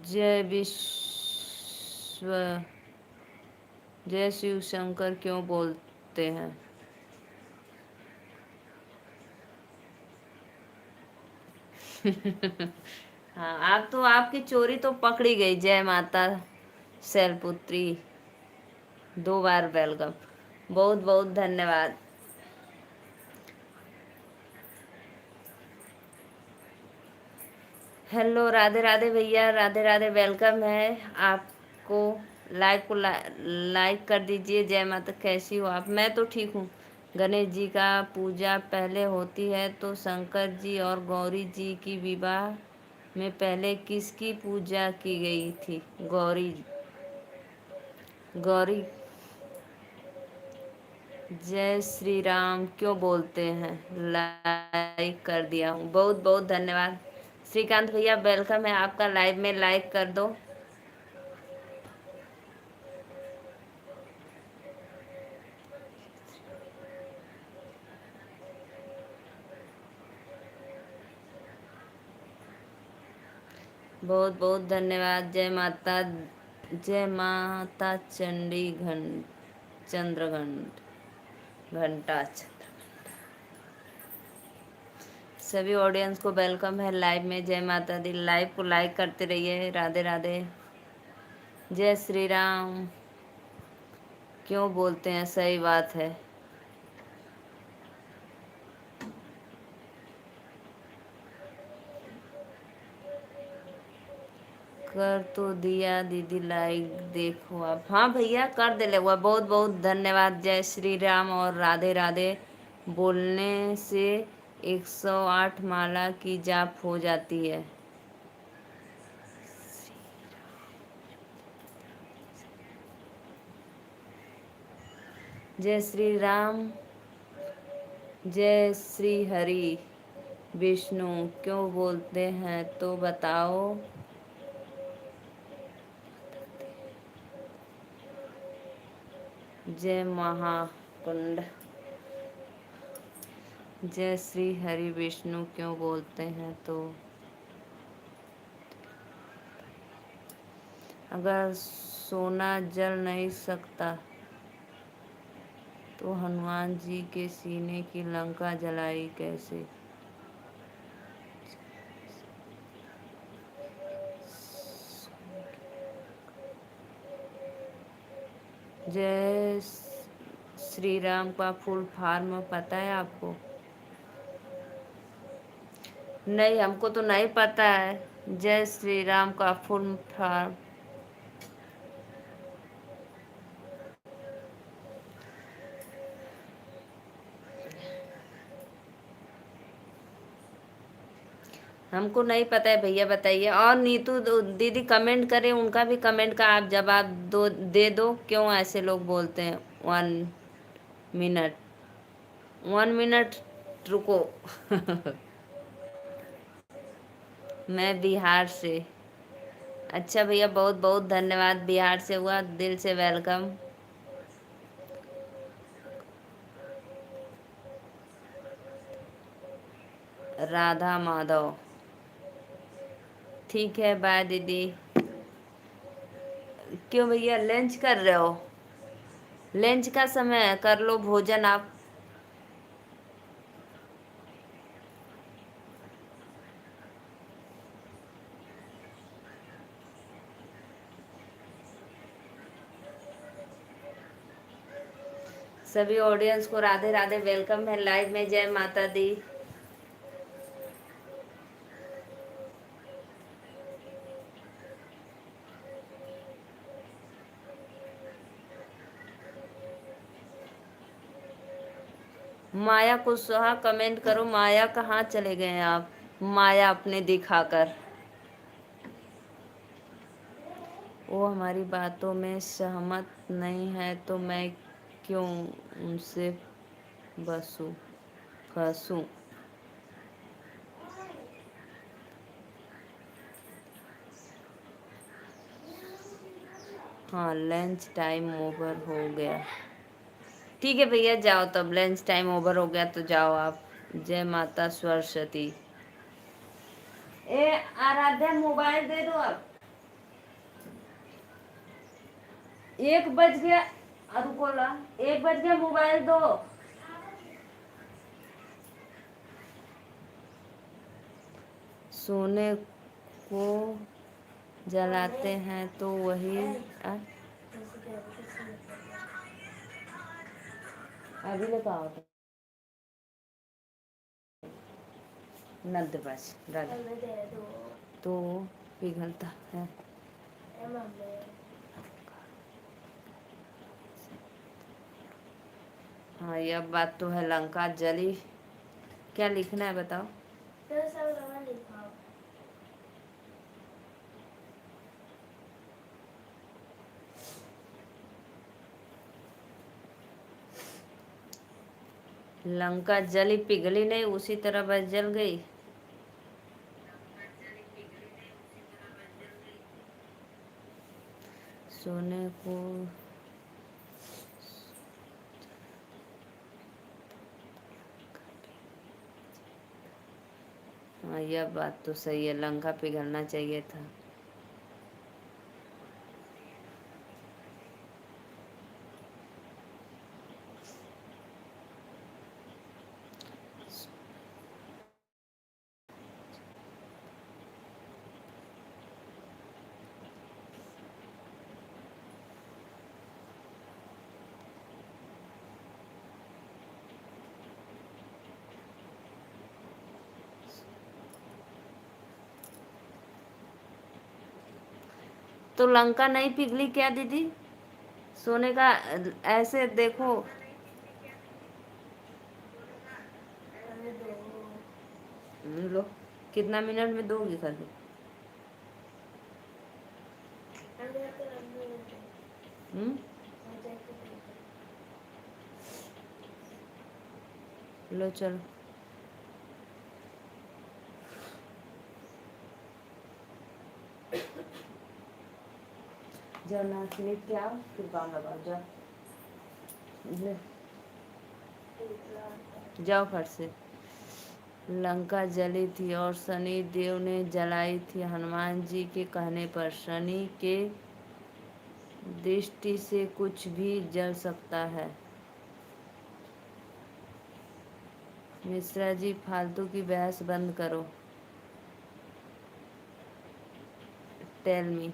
जय विश्व, जय शिव शंकर क्यों बोलते हैं। हाँ, आप तो, आपकी चोरी तो पकड़ी गई। जय माता शैलपुत्री, 2 बार वेलकम। बहुत बहुत धन्यवाद। हेलो राधे राधे भैया, राधे राधे, वेलकम है आपको। लाइक को लाइक कर दीजिए। जय माता, कैसी हो आप। मैं तो ठीक हूँ। गणेश जी का पूजा पहले होती है तो शंकर जी और गौरी जी की विवाह में पहले किसकी पूजा की गई थी। गौरी, गौरी। जय श्री राम क्यों बोलते हैं। लाइक कर दिया हूँ, बहुत बहुत धन्यवाद। श्रीकांत भैया वेलकम है आपका लाइव में। लाइक कर दो। बहुत बहुत धन्यवाद। जय माता, जय माता चंडी घंट, चंद्र घंट, घंटा चंद्र। सभी ऑडियंस को वेलकम है लाइव में। जय माता दी। लाइव को लाइक करते रहिए। राधे राधे। जय श्री राम क्यों बोलते हैं, सही बात है। कर तो दिया दीदी लाइक, देखो आप। हाँ भैया कर दे ले हुआ। बहुत बहुत धन्यवाद। जय श्री राम और राधे राधे बोलने से 108 माला की जाप हो जाती है। जय श्री राम, जय श्री हरि विष्णु क्यों बोलते हैं तो बताओ। जय महाकुंड, जय श्री हरि विष्णु क्यों बोलते हैं तो। अगर सोना जल नहीं सकता तो हनुमान जी के सीने की लंका जलाई कैसे। जय श्री राम का फुल फॉर्म पता है आपको। नहीं, हमको तो नहीं पता है जय श्री राम का फुल फॉर्म। हमको नहीं पता है भैया, बताइए। और नीतू दीदी कमेंट करें, उनका भी कमेंट का आप जवाब दे दो, क्यों ऐसे लोग बोलते हैं। 1 मिनट, 1 मिनट रुको। मैं बिहार से। अच्छा भैया, बहुत बहुत धन्यवाद, बिहार से हुआ, दिल से वेलकम। राधा माधव, ठीक है, बाय दीदी। क्यों भैया, लंच कर रहे हो? लंच का समय है, कर लो भोजन आप। सभी ऑडियंस को राधे राधे, वेलकम है लाइव में। जय माता दी। माया कुशवाहा, कमेंट करो। माया, कहाँ चले गए आप? माया अपने दिखाकर। वो हमारी बातों में सहमत नहीं है तो मैं क्यों उनसे बसूं फंसूं। हाँ, लंच टाइम ओवर हो गया। ठीक है भैया, जाओ तब, लंच टाइम ओवर हो गया तो जाओ आप। जय माता सरस्वती। ए आराध्या, मोबाइल दे दो अब। 1 बज गया। रुको ला, 1 बज गया, मोबाइल दो। सोने को जलाते हैं तो वही अभी ले कहा होता नब्बे पास तो पिघलता है। हाँ, यह बात तो है। लंका जली। क्या लिखना है बताओ। लंका जली, पिघली नहीं, उसी तरह बस जल गई। सोने को हाँ, यह बात तो सही है, लंका पिघलना चाहिए था। तो लंका नहीं पिघली क्या दीदी? सोने का ऐसे देखो। लो, कितना मिनट में दोगी कर दो। हम्म, लो चलो। जाओ ना, स्लिप के आओ, फिर काम लगाओ, जाओ। ले, जाओ फट से। लंका जली थी और शनि देव ने जलाई थी हनुमान जी के कहने पर। शनि के दृष्टि से कुछ भी जल सकता है। मिश्रा जी, फालतू की बहस बंद करो। Tell me.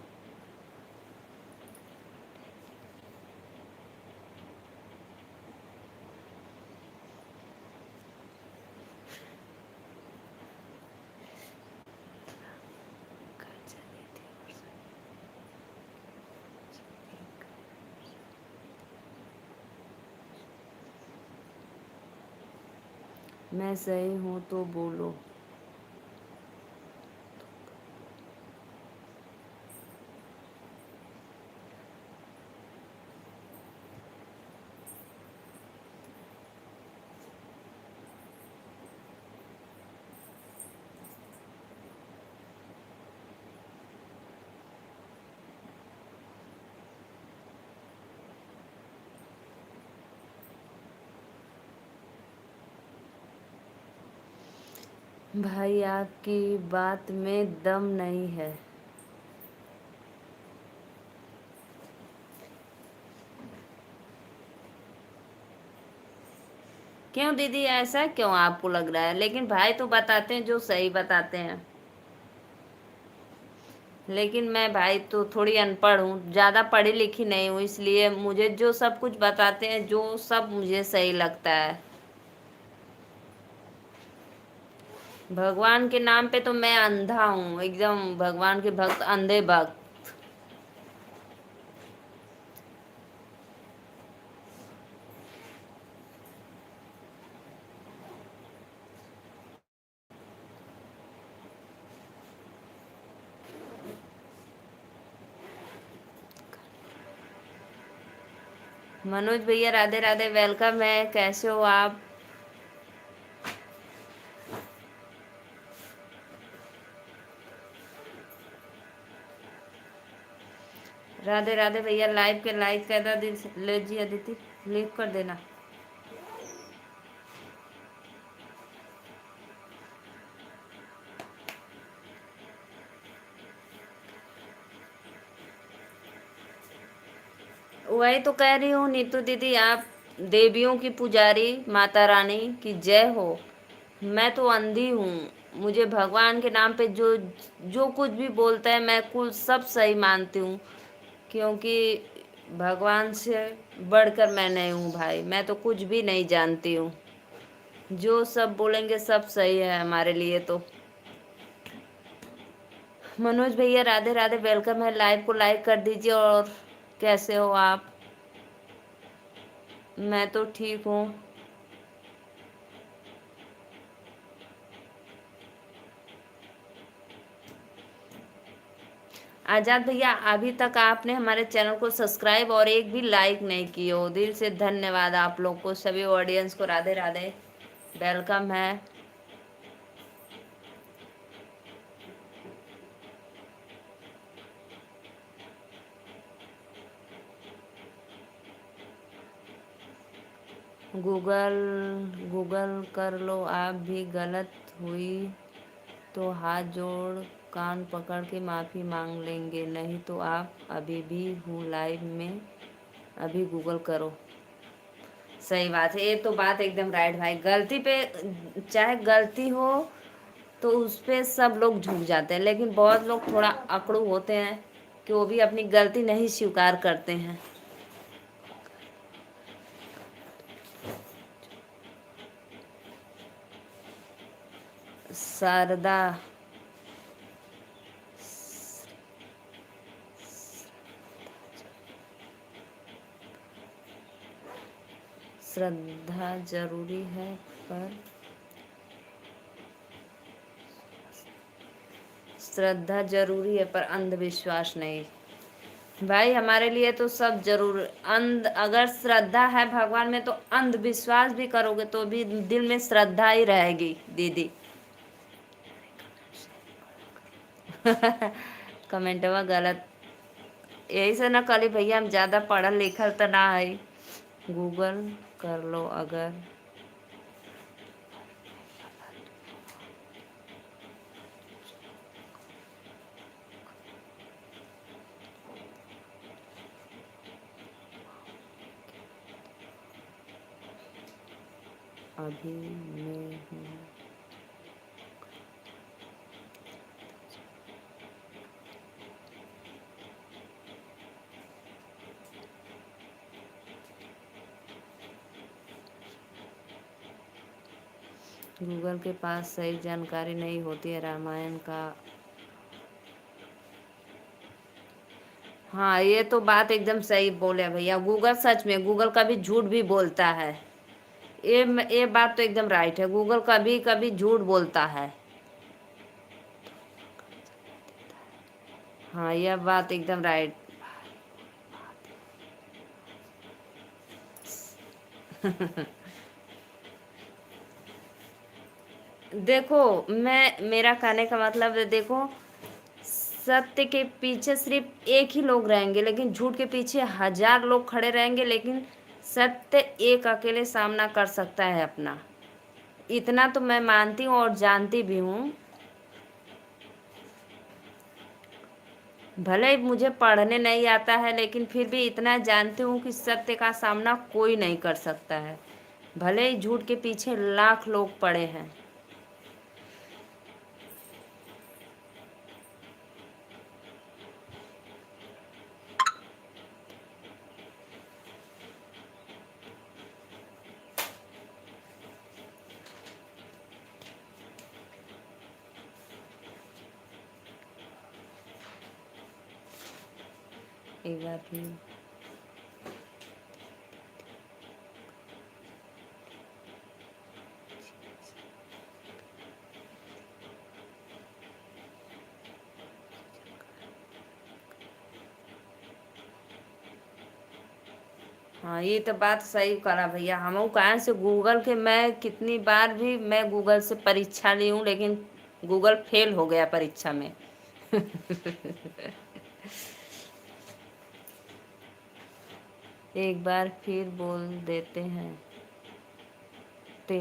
मैं सही हूँ तो बोलो। भाई आपकी बात में दम नहीं है। क्यों दीदी, ऐसा क्यों आपको लग रहा है? लेकिन भाई तो बताते हैं जो सही बताते हैं। लेकिन मैं भाई तो थोड़ी अनपढ़ हूँ, ज़्यादा पढ़ी लिखी नहीं हूँ, इसलिए मुझे जो सब कुछ बताते हैं जो सब मुझे सही लगता है। भगवान के नाम पे तो मैं अंधा हूँ, एकदम भगवान के भक्त, अंधे भक्त। मनोज भैया राधे राधे, वेलकम है, कैसे हो आप? राधे राधे भैया, लाइव के लाइक कर दो, ले जी अदिति, क्लिक कर देना। वही तो कह रही हूँ नीतू दीदी, आप देवियों की पुजारी, माता रानी की जय हो। मैं तो अंधी हूँ, मुझे भगवान के नाम पे जो जो कुछ भी बोलता है मैं कुल सब सही मानती हूँ, क्योंकि भगवान से बढ़कर मैं नहीं हूँ भाई, मैं तो कुछ भी नहीं जानती हूँ। जो सब बोलेंगे सब सही है हमारे लिए तो। मनोज भैया राधे राधे, वेलकम है, लाइव को लाइक कर दीजिए। और कैसे हो आप? मैं तो ठीक हूँ। आजाद भैया, अभी तक आपने हमारे चैनल को सब्सक्राइब और एक भी लाइक नहीं किए हो, दिल से धन्यवाद आप लोग को, सभी ऑडियंस को राधे राधे, वेलकम है। गूगल गूगल कर लो, आप भी गलत हुई तो हाथ जोड़ कान पकड़ के माफ़ी मांग लेंगे, नहीं तो आप अभी भी हूँ लाइव में, अभी गूगल करो। सही बात है, ये तो बात एकदम राइट भाई। गलती पे चाहे गलती हो तो उस पे सब लोग झुक जाते हैं, लेकिन बहुत लोग थोड़ा अकड़ू होते हैं कि वो भी अपनी गलती नहीं स्वीकार करते हैं। शारदा, श्रद्धा जरूरी है पर श्रद्धा जरूरी है पर अंधविश्वास नहीं। भाई हमारे लिए तो सब जरूर, अगर श्रद्धा है भगवान में तो अंधविश्वास भी करोगे तो भी दिल में श्रद्धा ही रहेगी दीदी। कमेंटवा गलत, यही से ना कली भैया, हम ज़्यादा पढ़ल लिखल तो ना है। गूगल कर लो अगर अभी मैं हूँ। गूगल के पास सही जानकारी नहीं होती है रामायण का। हाँ, ये तो बात एकदम सही बोले भैया, गूगल सच में, गूगल कभी झूठ भी बोलता है। ये बात तो एकदम राइट है, गूगल कभी कभी झूठ बोलता है। हाँ, यह बात एकदम राइट। देखो, मेरा कहने का मतलब है, देखो, सत्य के पीछे सिर्फ एक ही लोग रहेंगे, लेकिन झूठ के पीछे हजार लोग खड़े रहेंगे, लेकिन सत्य एक अकेले सामना कर सकता है अपना। इतना तो मैं मानती हूँ और जानती भी हूँ, भले ही मुझे पढ़ने नहीं आता है लेकिन फिर भी इतना जानती हूँ कि सत्य का सामना कोई नहीं कर सकता है, भले ही झूठ के पीछे लाख लोग पड़े हैं। एक बार फिर हाँ, ये तो बात सही करा भैया। हम कहाँ से गूगल के, मैं कितनी बार भी मैं गूगल से परीक्षा ली हूँ लेकिन गूगल फेल हो गया परीक्षा में। एक बार फिर बोल देते हैं ते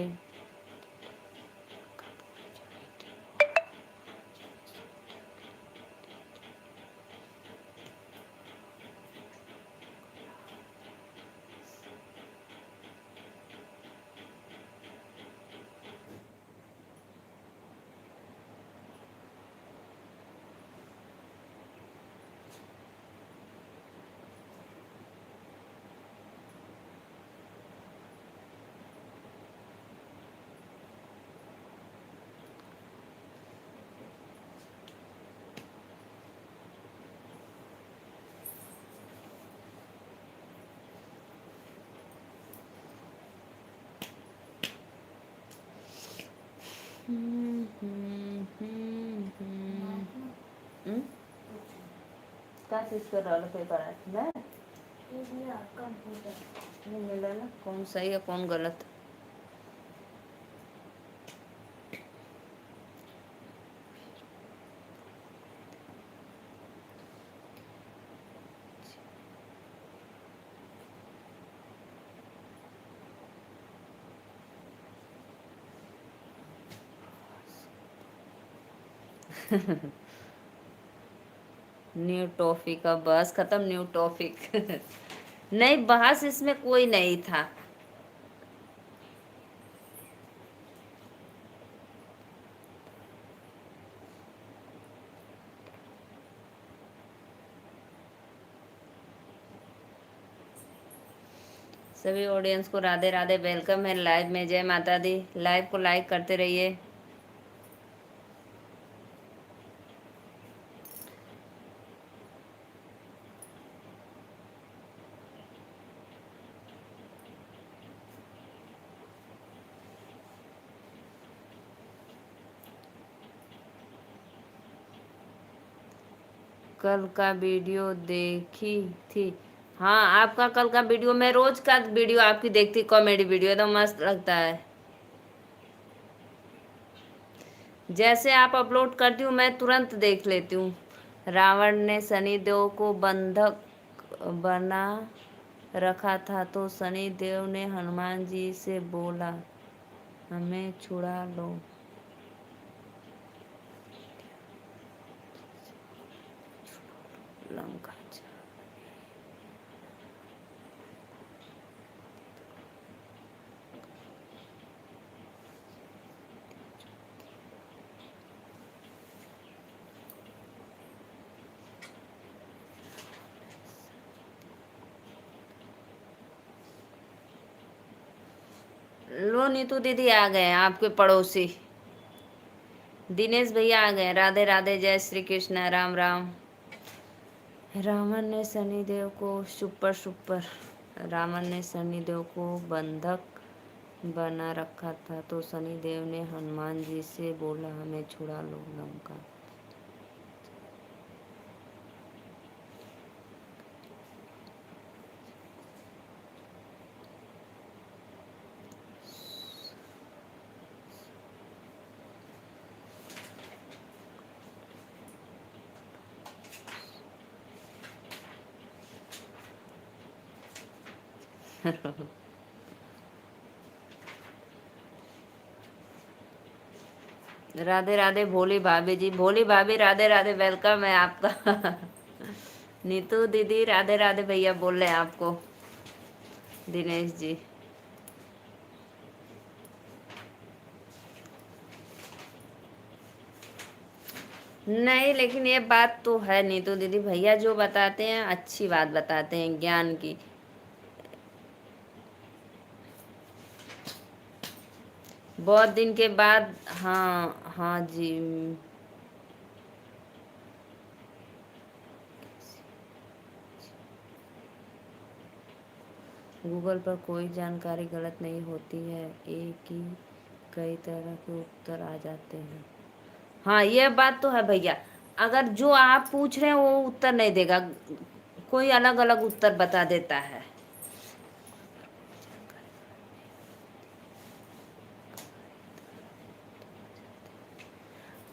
हम्म? क्या चीज कर रहा है पेपर है मैं नहीं मिला ना, कौन सही है कौन गलत। न्यू टॉपिक का बस खत्म, न्यू टॉपिक। नहीं, बहस इसमें कोई नहीं था। सभी ऑडियंस को राधे राधे, वेलकम है लाइव में। जय माता दी। लाइव को लाइक करते रहिए। कल का वीडियो देखी थी। हाँ, आपका कल का वीडियो, मैं रोज का वीडियो आपकी देखती, कॉमेडी वीडियो एकदम मस्त लगता है। जैसे आप अपलोड करती हूँ मैं तुरंत देख लेती हूँ। रावण ने शनिदेव को बंधक बना रखा था तो शनिदेव ने हनुमान जी से बोला हमें छुड़ा लो। लंका। लो नीतू दीदी आ गए आपके पड़ोसी, दिनेश भैया आ गए। राधे राधे, जय श्री कृष्ण, राम राम। रावण ने शनिदेव को सुपर सुपर रावण ने शनिदेव को बंधक बना रखा था तो शनिदेव ने हनुमान जी से बोला हमें छुड़ा लो लंका। राधे राधे भोली भाभी जी, भोली भाभी राधे राधे, वेलकम है आपका। नीतू दीदी राधे राधे, भैया बोल रहे हैं आपको, दिनेश जी। नहीं, लेकिन ये बात तो है नीतू दीदी, भैया जो बताते हैं अच्छी बात बताते हैं, ज्ञान की। बहुत दिन के बाद, हाँ हाँ जी। गूगल पर कोई जानकारी गलत नहीं होती है, एक ही कई तरह के उत्तर आ जाते हैं। हाँ, ये बात तो है भैया। अगर जो आप पूछ रहे हैं वो उत्तर नहीं देगा, कोई अलग अलग उत्तर बता देता है।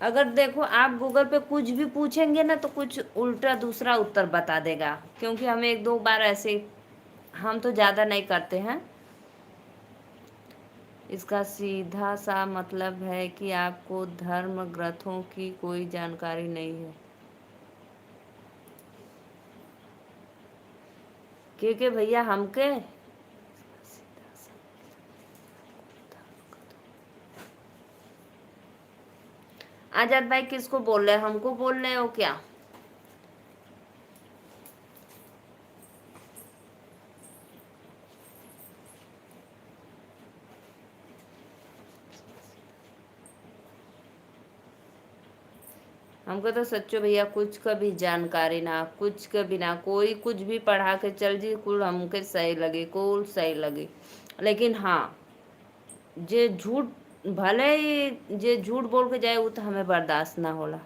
अगर देखो आप गूगल पे कुछ भी पूछेंगे ना तो कुछ उल्टा दूसरा उत्तर बता देगा, क्योंकि हमें एक दो बार ऐसे, हम तो ज़्यादा नहीं करते हैं। इसका सीधा सा मतलब है कि आपको धर्म ग्रंथों की कोई जानकारी नहीं है, क्योंकि भैया हमके, आजाद भाई किसको बोल रहे हैं, हमको बोल रहे हो क्या? हमको तो सच्चो भैया कुछ का भी जानकारी ना, कुछ का भी ना, कोई कुछ भी पढ़ा के चल जी, कुल हमके सही लगे, कुल सही लगे। लेकिन हाँ, जे झूठ, भले ही जे झूठ बोल के जाए वो तो हमें बर्दाश्त ना होला।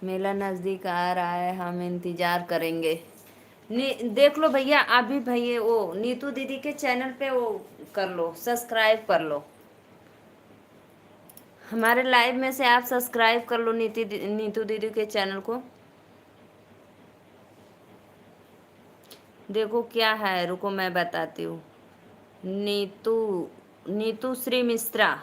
मेला नज़दीक आ रहा है, हम इंतज़ार करेंगे। देख लो भैया, अभी भैया वो नीतू दीदी के चैनल पे वो कर लो, सब्सक्राइब कर लो। हमारे लाइव में से आप सब्सक्राइब कर लो नीतू दीदी के चैनल को। देखो क्या है, रुको मैं बताती हूँ। नीतू, नीतू श्री मिश्रा।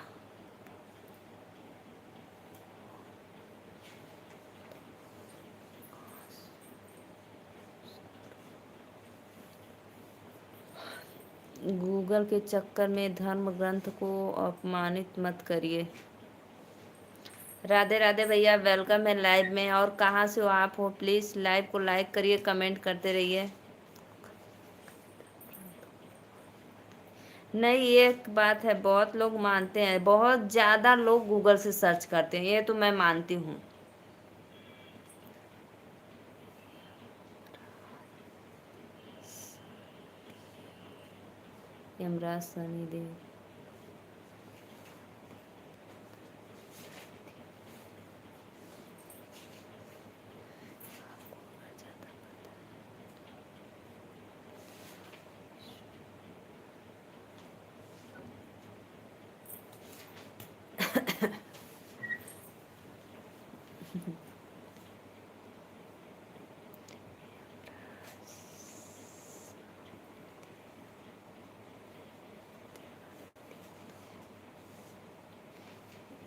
गूगल के चक्कर में धर्म ग्रंथ को अपमानित मत करिए। राधे राधे भैया, वेलकम है लाइव में। और कहाँ से हो आप हो, प्लीज़ लाइव को लाइक करिए, कमेंट करते रहिए। नहीं, एक बात है, बहुत लोग मानते हैं, बहुत ज़्यादा लोग गूगल से सर्च करते हैं, ये तो मैं मानती हूँ। यमराज सनी देव।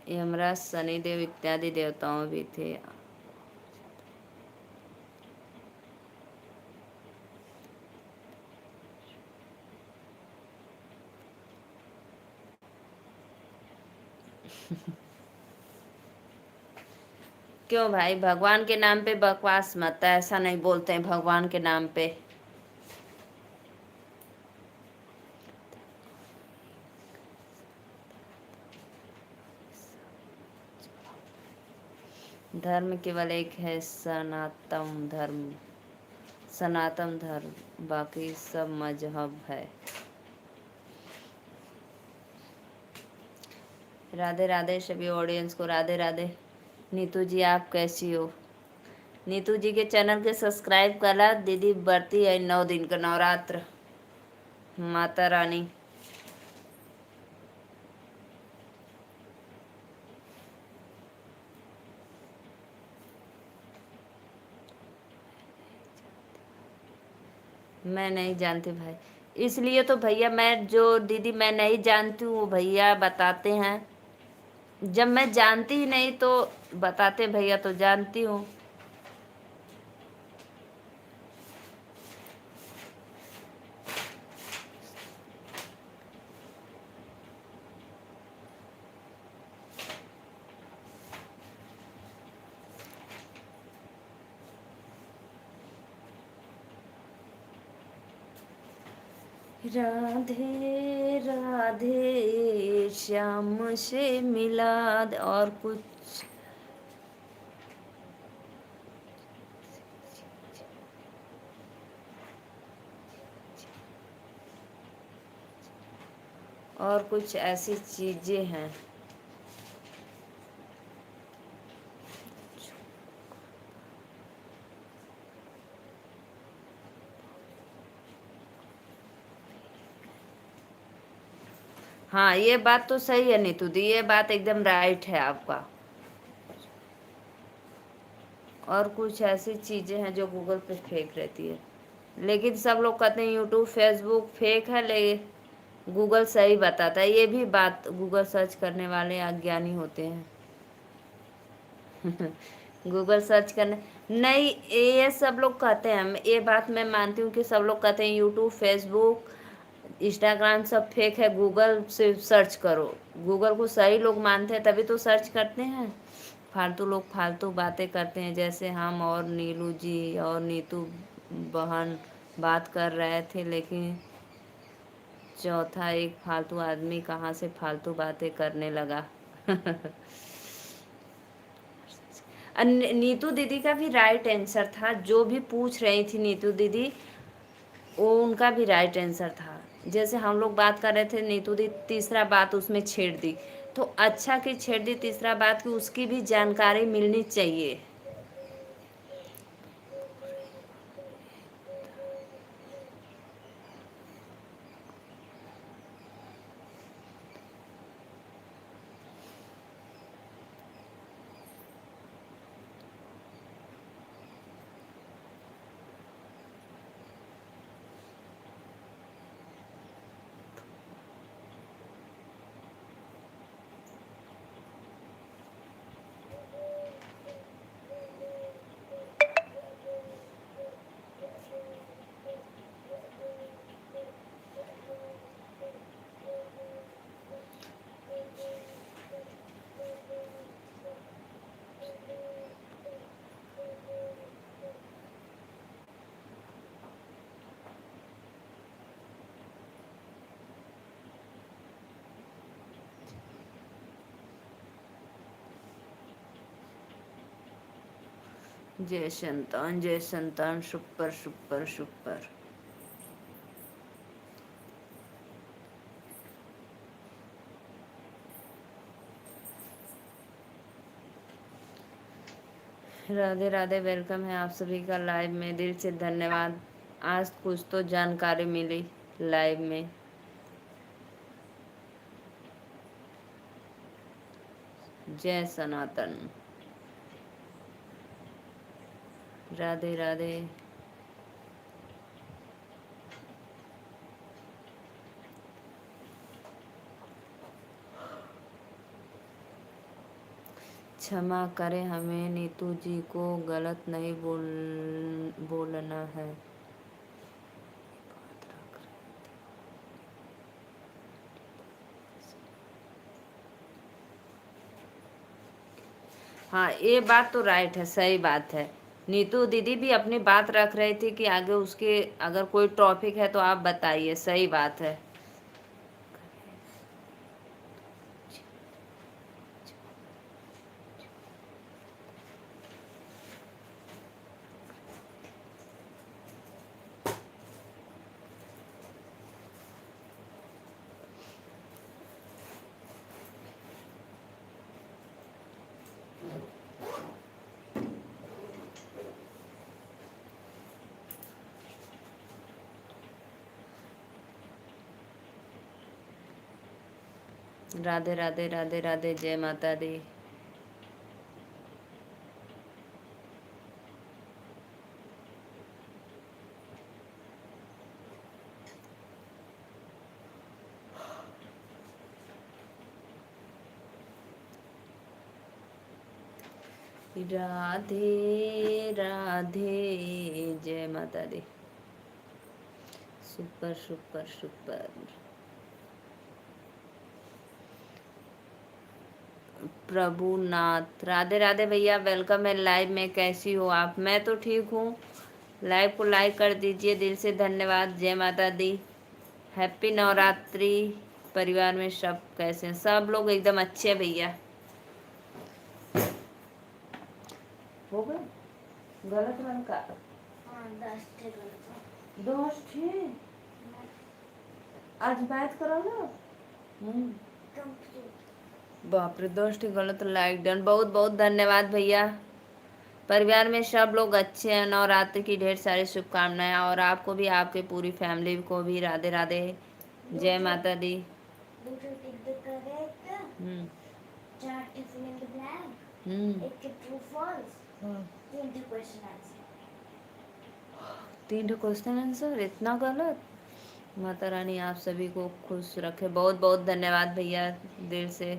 यमराज शनिदेव इत्यादि देवताओं भी थे। क्यों भाई, भगवान के नाम पे बकवास मत, ऐसा नहीं बोलते हैं भगवान के नाम पे। धर्म केवल एक है, सनातन धर्म, सनातन धर्म, बाकी सब मजहब है। राधे राधे सभी ऑडियंस को, राधे राधे। नीतू जी आप कैसी हो? नीतू जी के चैनल के सब्सक्राइब करा दीदी, बढ़ती है 9 दिन का नवरात्र, माता रानी। मैं नहीं जानती भाई। इसलिए तो भैया, मैं जो दीदी मैं नहीं जानती हूँ वो भैया बताते हैं। जब मैं जानती ही नहीं तो बताते भैया, तो जानती हूँ। राधे राधे श्याम से मिला और कुछ। और कुछ ऐसी चीजें हैं। हाँ, ये बात तो सही है नीतू दी, ये बात एकदम राइट है आपका। और कुछ ऐसी चीजें हैं जो गूगल पे फेक रहती है, लेकिन सब लोग कहते हैं यूट्यूब फेसबुक फेक है, लेकिन गूगल सही बताता है। ये भी बात, गूगल सर्च करने वाले अज्ञानी होते हैं। गूगल सर्च करने नहीं, ये सब लोग कहते हैं, ये बात मैं मानती हूँ कि सब लोग कहते हैं यूट्यूब फेसबुक इंस्टाग्राम सब फेक है, गूगल से सर्च करो। गूगल को सही लोग मानते हैं तभी तो सर्च करते हैं। फालतू लोग फालतू बातें करते हैं, जैसे हम और नीलू जी और नीतू बहन बात कर रहे थे, लेकिन चौथा एक फालतू आदमी कहाँ से फालतू बातें करने लगा। नीतू दीदी का भी राइट आंसर था, जो भी पूछ रही थी नीतू दीदी, वो उनका भी राइट आंसर था। जैसे हम लोग बात कर रहे थे, नीतू दी तीसरा बात उसमें छेड़ दी, तो अच्छा कि छेड़ दी तीसरा बात, कि उसकी भी जानकारी मिलनी चाहिए। जय संतान, super super super. Radhe Radhe, welcome है आप सभी का लाइव में, दिल से धन्यवाद। आज कुछ तो जानकारी मिली लाइव में। जय सनातन। राधे राधे। क्षमा करें, हमें नीतू जी को गलत नहीं बोलना है। हाँ, ये बात तो राइट है, सही बात है। नीतू दीदी भी अपनी बात रख रही थी कि आगे उसके अगर कोई टॉपिक है तो आप बताइए, सही बात है। राधे राधे राधे राधे, जय माता दी। राधे राधे, जय माता दी। Super super super. Prabhunath, Radhe Radhe भैया, वेलकम है लाइव में। कैसी हो आप? मैं तो ठीक हूँ। लाइव को लाइक कर दीजिए, दिल से धन्यवाद। जय माता दी। हैप्पी नवरात्रि। परिवार में सब कैसे हैं? सब लोग एकदम अच्छे हैं भैया। हो गए गलत रंग का? हाँ, 10 थे गलत। 10 थे? आज मैच करो ना। बाप रे, 10 थे गलत। लाइक डन, बहुत बहुत धन्यवाद भैया। परिवार में सब लोग अच्छे हैं। नवरात्रि की ढेर सारी शुभकामनाएं, और आपको भी, आपके पूरी फैमिली को भी राधे राधे, जय माता दी। तीन क्वेश्चन आंसर, इतना गलत? माता रानी आप सभी को खुश रखे। बहुत बहुत धन्यवाद भैया, दिल से।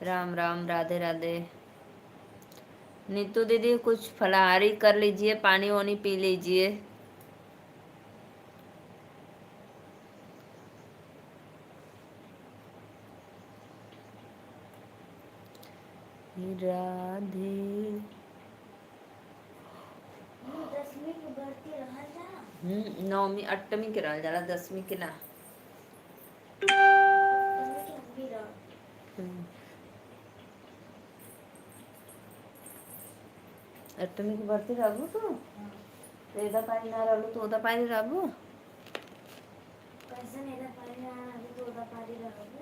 राम राम, राधे राधे। नीतू दीदी कुछ फलाहारी कर लीजिए, पानी वानी पी लीजिए। राधे। 10वीं की भर्ती रहल जा। 9वीं 8वीं के रहल जाला, 10वीं के ना। 8वीं की भर्ती रहबू तू? एदा पारी ना रहलू तो ओदा पारी रहबू। कैसे एदा पारी ना रहलू तो ओदा पारी रहबू।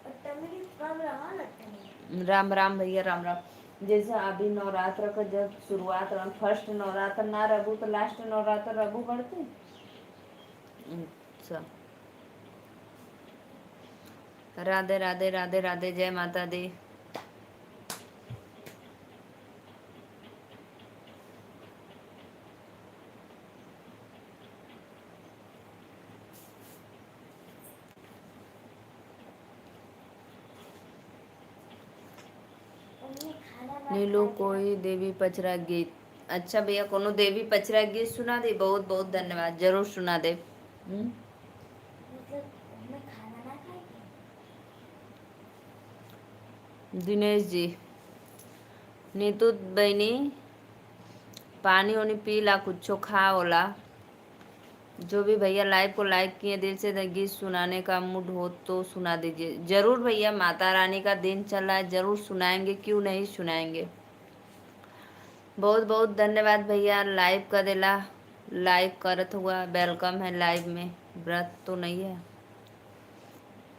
8वीं की कब रहल? 8वीं। राम राम भैया, राम राम। जैसे अभी नवरात्र का जब शुरुआत रहा, फर्स्ट नवरात्र ना रहबू तो लास्ट नवरात्र रहबू बढ़ती। अच्छा, राधे राधे, राधे राधे, जय माता दी। नीलू कोई देवी पचरा गीत? अच्छा भैया, कोनो देवी पचरा गीत सुना दे। बहुत बहुत धन्यवाद, जरूर सुना दे। दिनेश जी, नीतू बहनी पानी वानी पी ला, कुछ खा ओला। जो भी भैया लाइव को लाइक किए, दिल से गीत सुनाने का मूड हो तो सुना दीजिए। जरूर भैया, माता रानी का दिन चल रहा है, जरूर सुनाएंगे, क्यों नहीं सुनाएंगे। बहुत बहुत धन्यवाद भैया, लाइव कर देला। लाइव करत हुआ वेलकम है लाइव में। व्रत तो नहीं है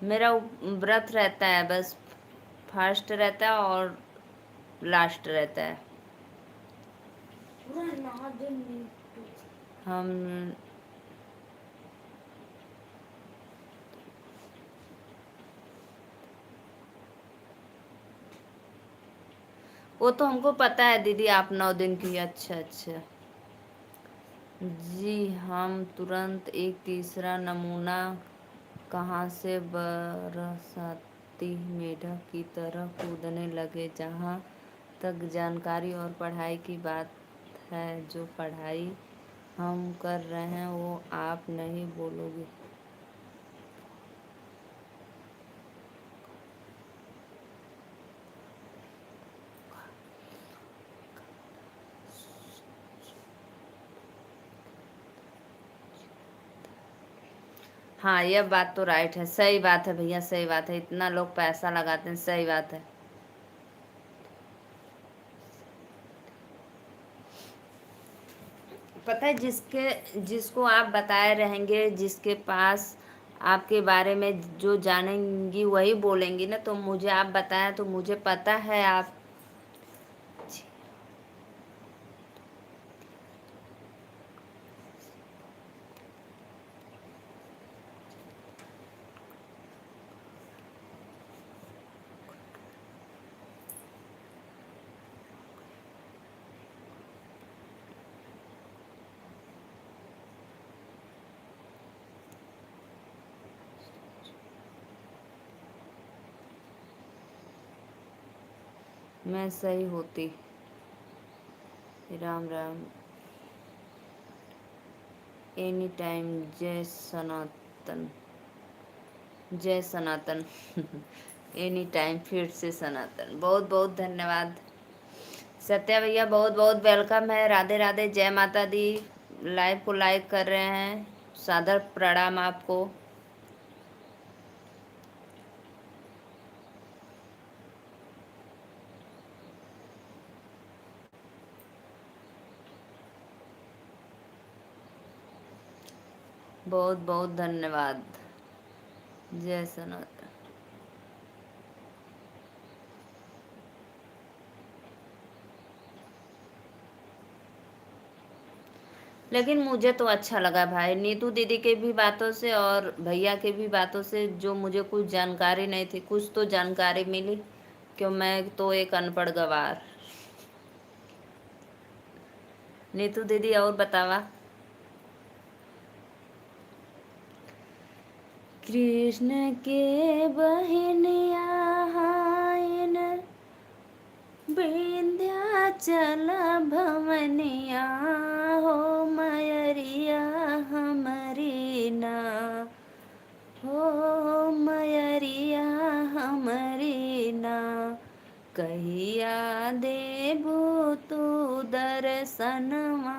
मेरा, व्रत रहता है बस। फर्स्ट रहता है और लास्ट रहता है। हम वो तो हमको पता है दीदी, आप 9 दिन की। अच्छा अच्छा जी। हम तुरंत एक तीसरा नमूना कहाँ से बरसाती मेढक की तरह कूदने लगे। जहाँ तक जानकारी और पढ़ाई की बात है, जो पढ़ाई हम कर रहे हैं वो आप नहीं बोलोगे। हाँ, यह बात तो राइट है, सही बात है भैया, सही बात है। इतना लोग पैसा लगाते हैं, सही बात है। पता है, जिसको आप बताए रहेंगे, जिसके पास आपके बारे में जो जानेंगी वही बोलेंगी ना। तो मुझे आप बताया तो मुझे पता है आप। मैं सही होती। राम राम। Any time. जय सनातन। जय सनातन। एनी टाइम फिर से सनातन। बहुत बहुत धन्यवाद सत्या भैया, बहुत बहुत वेलकम है। राधे राधे, जय माता दी। लाइव को लाइक कर रहे हैं, सादर प्रणाम आपको। बहुत बहुत धन्यवाद। जय सनातन। लेकिन मुझे तो अच्छा लगा भाई, नीतू दीदी के भी बातों से और भैया के भी बातों से, जो मुझे कुछ जानकारी नहीं थी कुछ तो जानकारी मिली, क्यों मैं तो एक अनपढ़ गवार। नीतू दीदी और बतावा। कृष्ण के बहनिया हायन विंध्याचल भवनिया, हो मयरिया हमरी ना, हो मयरिया हमरी ना, कहिया देबू तू दर्शनवा,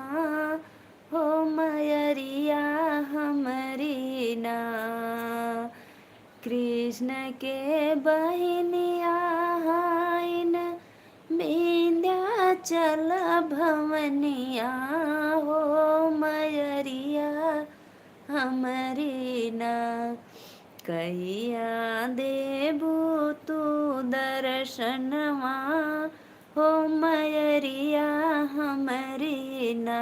हो मयरिया हमरी ना। कृष्ण के बहनिया हाइन विंध्याचल भवनिया, हो मयरिया हमरी ना, कहिया देबू तू दर्शनवा, हो मयरिया हमरी ना।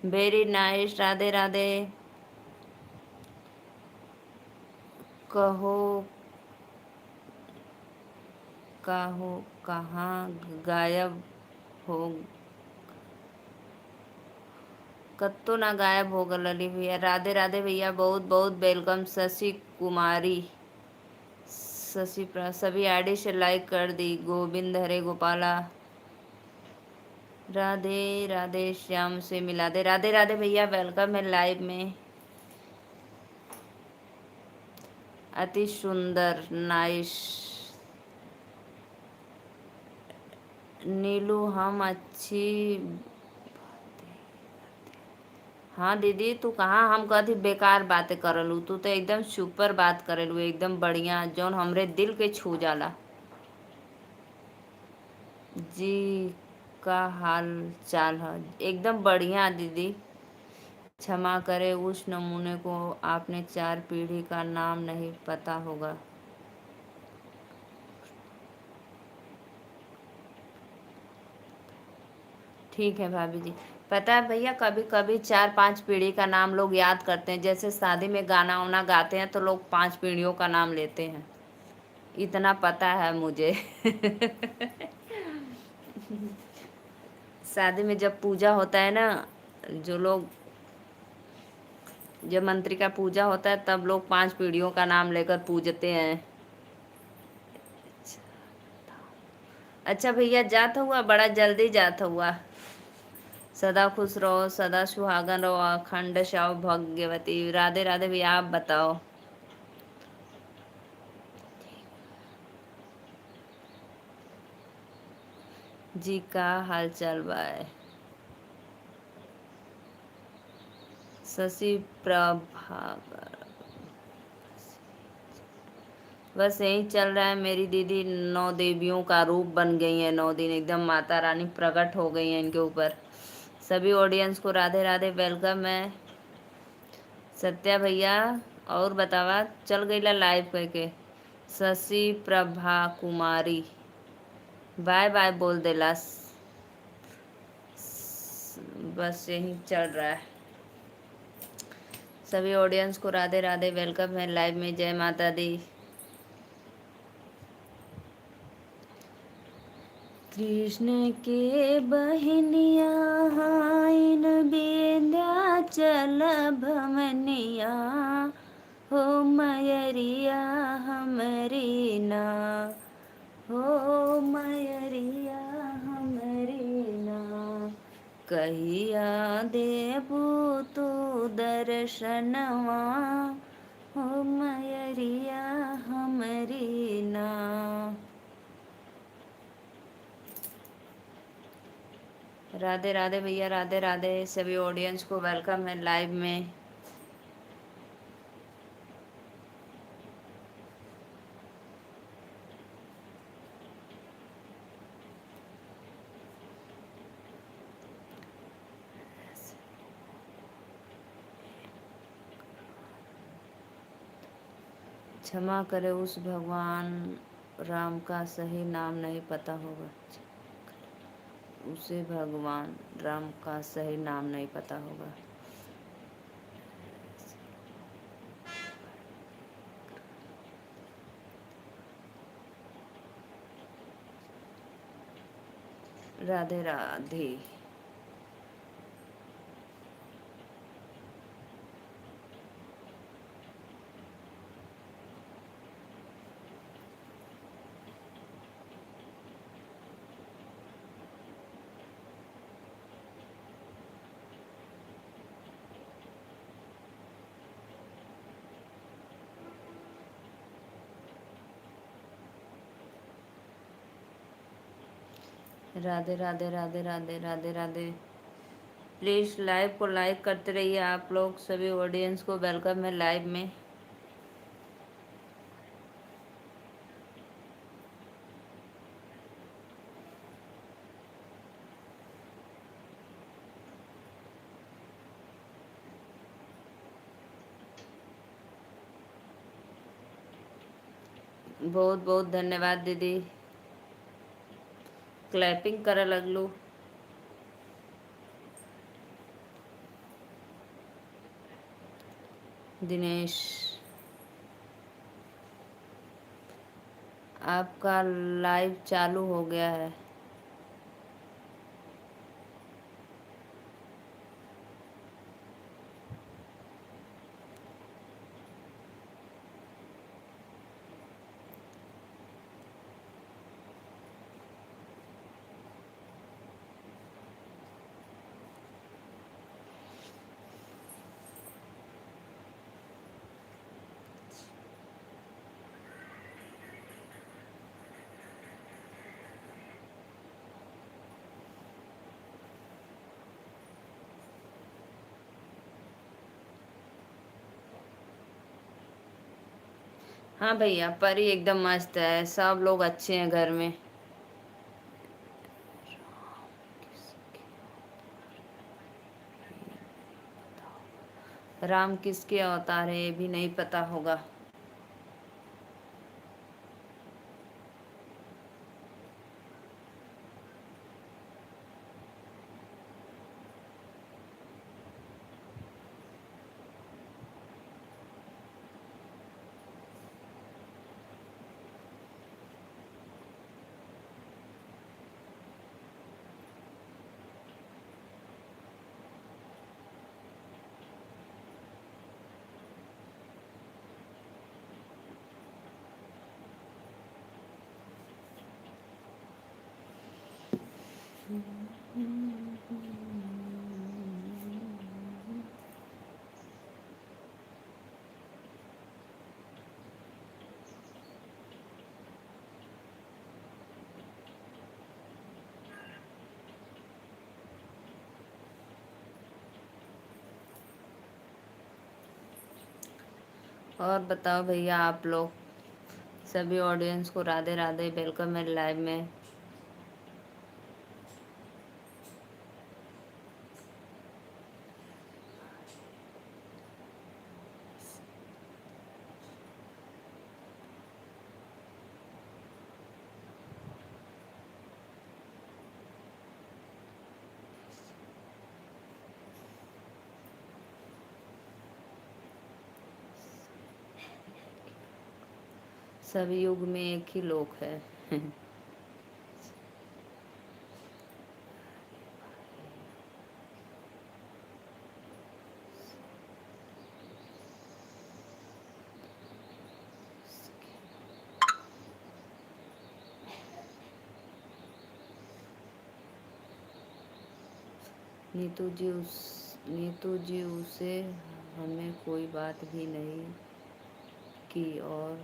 Very nice. राधे राधे। कहो कहो कहाँ गायब हो, कत्तो ना गायब हो गल अली भैया। राधे राधे भैया, बहुत बहुत वेलकम। शशि कुमारी, सभी आईडी से लाइक कर दी। गोविंद हरे गोपाला। राधे राधे, श्याम से मिला दे। राधे राधे भैया, वेलकम है लाइव में। अति सुंदर, नाइस। नीलू हम अच्छी। हाँ दीदी, तू कहाँ हम कथी बेकार बातें करलू, तू तो एकदम सुपर बात करेलू, एकदम बढ़िया, जौन हमरे दिल के छू जाला। जी का हाल चाल है? एकदम बढ़िया दीदी। क्षमा करें, उस नमूने को आपने 4 पीढ़ी का नाम नहीं पता होगा। ठीक है भाभी जी। पता है भैया, कभी कभी 4-5 पीढ़ी का नाम लोग याद करते हैं, जैसे शादी में गाना वाना गाते हैं तो लोग 5 पीढ़ियों का नाम लेते हैं, इतना पता है मुझे। शादी में जब पूजा होता है ना, जो लोग, जब मंत्री का पूजा होता है तब लोग 5 पीढ़ियों का नाम लेकर पूजते हैं। अच्छा भैया, जात हुआ, बड़ा जल्दी जात हुआ। सदा खुश रहो, सदा सुहागन रहो, अखंड शाव भाग्यवती। राधे राधे भैया, आप बताओ। जी का हाल चाल बाय। शशि प्रभाकर। बस यही चल रहा है। मेरी दीदी 9 देवियों का रूप बन गई है, 9 दिन एकदम माता रानी प्रकट हो गई है इनके ऊपर। सभी ऑडियंस को राधे राधे, वेलकम है। सत्या भैया और बतावा, चल गई ला लाइव करके। शशि प्रभा कुमारी बाय बाय बोल देला। बस यही चल रहा है। सभी ऑडियंस को राधे राधे, वेलकम है लाइव में। जय माता दी। कृष्ण के बहनिया हाइन विंध्याचल भवनिया, हो मयरिया हमरी ना, हो मयरिया हमरे ना कहिया देबू तू दर्शनवा हो मयरिया हमरी ना। राधे राधे भैया, राधे राधे। सभी ऑडियंस को वेलकम है लाइव में। क्षमा करे उस भगवान राम का सही नाम नहीं पता होगा। उसे भगवान राम का सही नाम नहीं पता होगा। राधे राधे। राधे राधे राधे राधे राधे राधे। प्लीज़ लाइव को लाइक करते रहिए आप लोग। सभी ऑडियंस को वेलकम है लाइव में। बहुत बहुत धन्यवाद दीदी। क्लैपिंग करे लगलू। दिनेश, आपका लाइव चालू हो गया है। हाँ भैया, परी एकदम मस्त है। सब लोग अच्छे हैं घर में। राम किसके अवतार है ये भी नहीं पता होगा। और बताओ भैया आप लोग। सभी ऑडियंस को राधे राधे, वेलकम है लाइव में। सभी युग में एक ही लोक है। नीतू जी उसे हमें कोई बात भी नहीं की और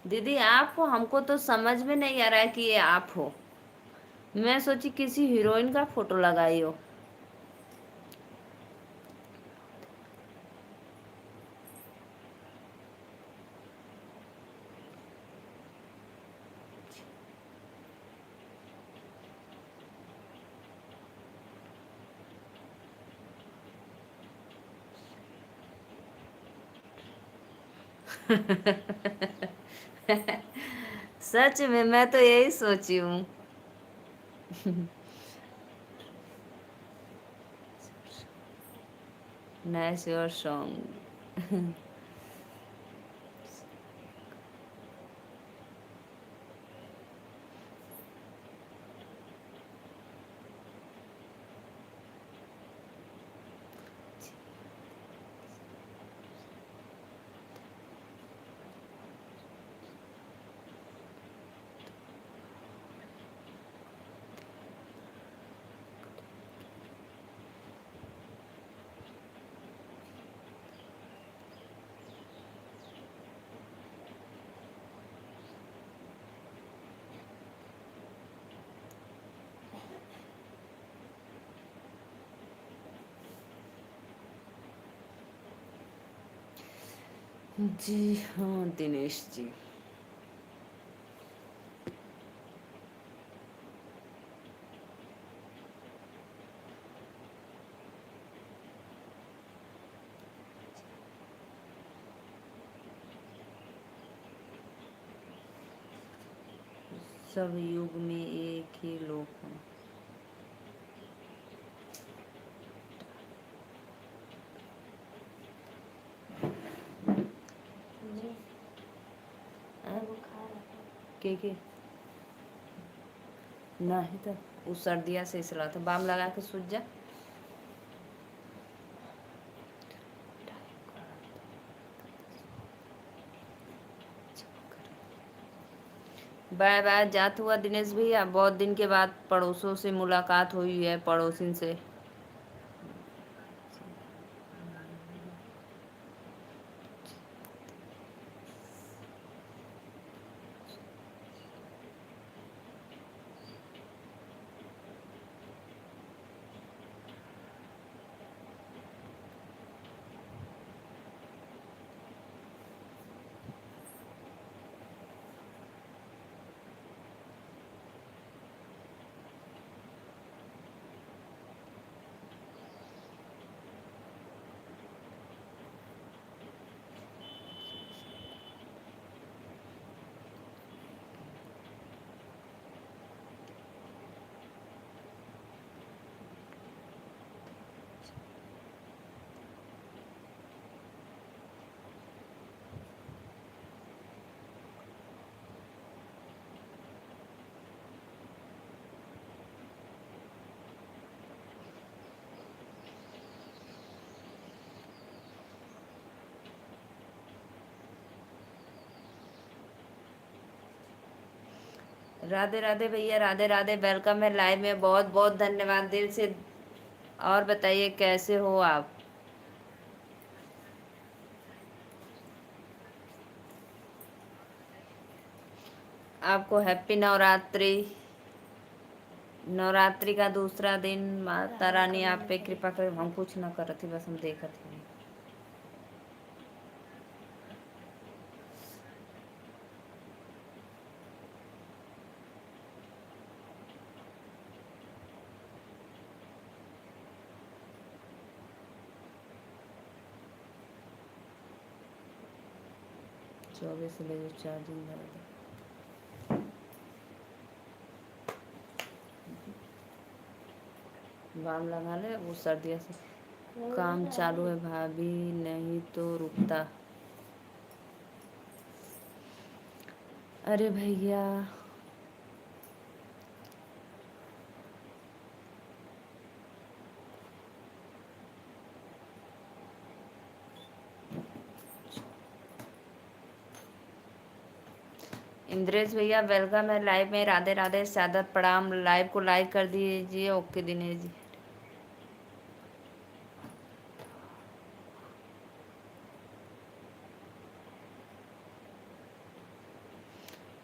दीदी आप हो, हमको तो समझ में नहीं आ रहा है कि ये आप हो। मैं सोची किसी हीरोइन का फोटो लगाई हो। सच में मैं तो यही सोची हूँ। Nice your song. जी हाँ दिनेश जी। सब युग में एक ही लोग हैं। के नहीं तो वो सर्दिया से इसला था बाम लगा के सूझ जा। बाय बाय जात हुआ दिनेश भैया, बहुत दिन के बाद पड़ोसों से मुलाकात हुई है, पड़ोसिन से। राधे राधे भैया, राधे राधे, वेलकम है लाइव में, बहुत बहुत धन्यवाद दिल से। और बताइए कैसे हो आप। आपको हैप्पी नवरात्रि। नवरात्रि का दूसरा दिन माता रानी आप पे कृपा कर। हम कुछ ना कर थी, बस हम देखा थे। चौबीस ले 4 दिन बाम लगा ले, वो सर्दियों से काम चालू है भाभी, नहीं तो रुकता। अरे भैया इंद्रेश भैया वेलकम है लाइव में। राधे राधे, सादर प्रणाम। लाइव को लाइक कर दीजिए। ओके दिनेश जी।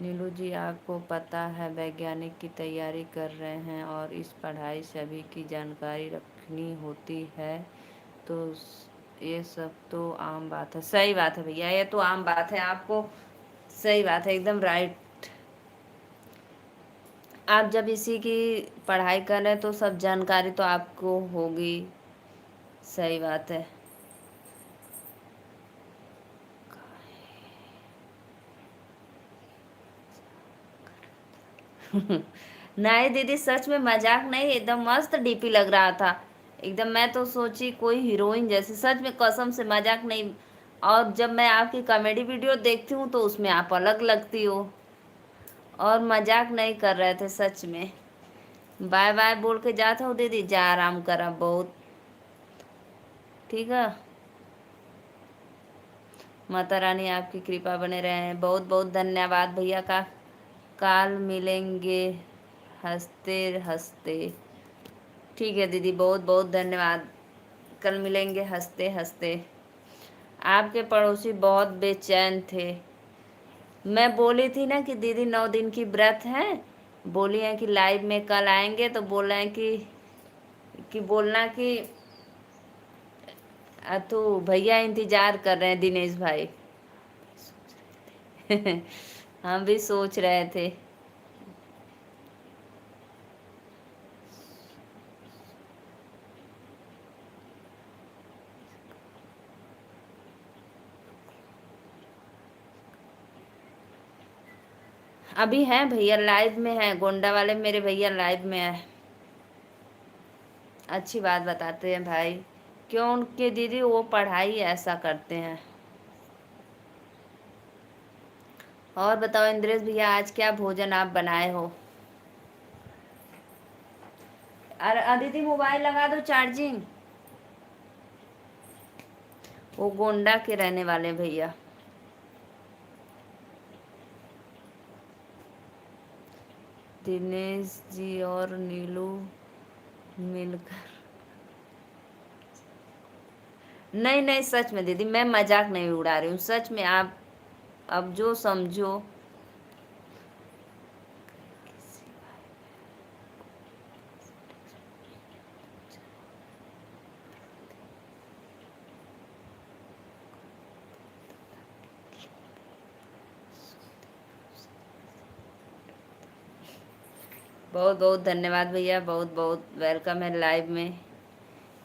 नीलू जी आपको पता है वैज्ञानिक की तैयारी कर रहे हैं और इस पढ़ाई सभी की जानकारी रखनी होती है, तो ये सब तो आम बात है। सही बात है भैया, ये तो आम बात है। आपको सही बात है, एकदम राइट। आप जब इसी की पढ़ाई कर रहे हैं तो सब जानकारी तो आपको होगी। सही बात है। नहीं दीदी, सच में मजाक नहीं, एकदम मस्त डीपी लग रहा था। एकदम मैं तो सोची कोई हीरोइन जैसी, सच में कसम से मजाक नहीं। और जब मैं आपकी कॉमेडी वीडियो देखती हूँ तो उसमें आप अलग लगती हो। और मजाक नहीं कर रहे थे सच में। बाय बाय बोल के जाता हूँ दीदी, जा आराम करा बहुत। ठीक है। माता रानी आपकी कृपा बने रहे। बहुत बहुत धन्यवाद भैया का। काल मिलेंगे हंसते हंसते। ठीक है दीदी, बहुत बहुत धन्यवाद। कल मिलेंगे हंसते हंसते। आपके पड़ोसी बहुत बेचैन थे। मैं बोली थी ना कि दीदी 9 दिन की व्रत है। बोली है कि लाइव में कल आएंगे, तो बोल रहे हैं कि बोलना कि तो भैया इंतजार कर रहे हैं दिनेश भाई। हम भी सोच रहे थे। अभी हैं भैया, लाइव में है। गोंडा वाले मेरे भैया लाइव में है। अच्छी बात बताते हैं भाई। क्यों उनके दीदी वो पढ़ाई ऐसा करते हैं। और बताओ इंद्रेश भैया, आज क्या भोजन आप बनाए हो। अरे अदिति मोबाइल लगा दो चार्जिंग। वो गोंडा के रहने वाले भैया। दिनेश जी और नीलू मिलकर। नहीं नहीं, सच में दीदी मैं मजाक नहीं उड़ा रही हूँ, सच में। आप अब जो समझो। बहुत बहुत धन्यवाद भैया, बहुत बहुत वेलकम है लाइव में।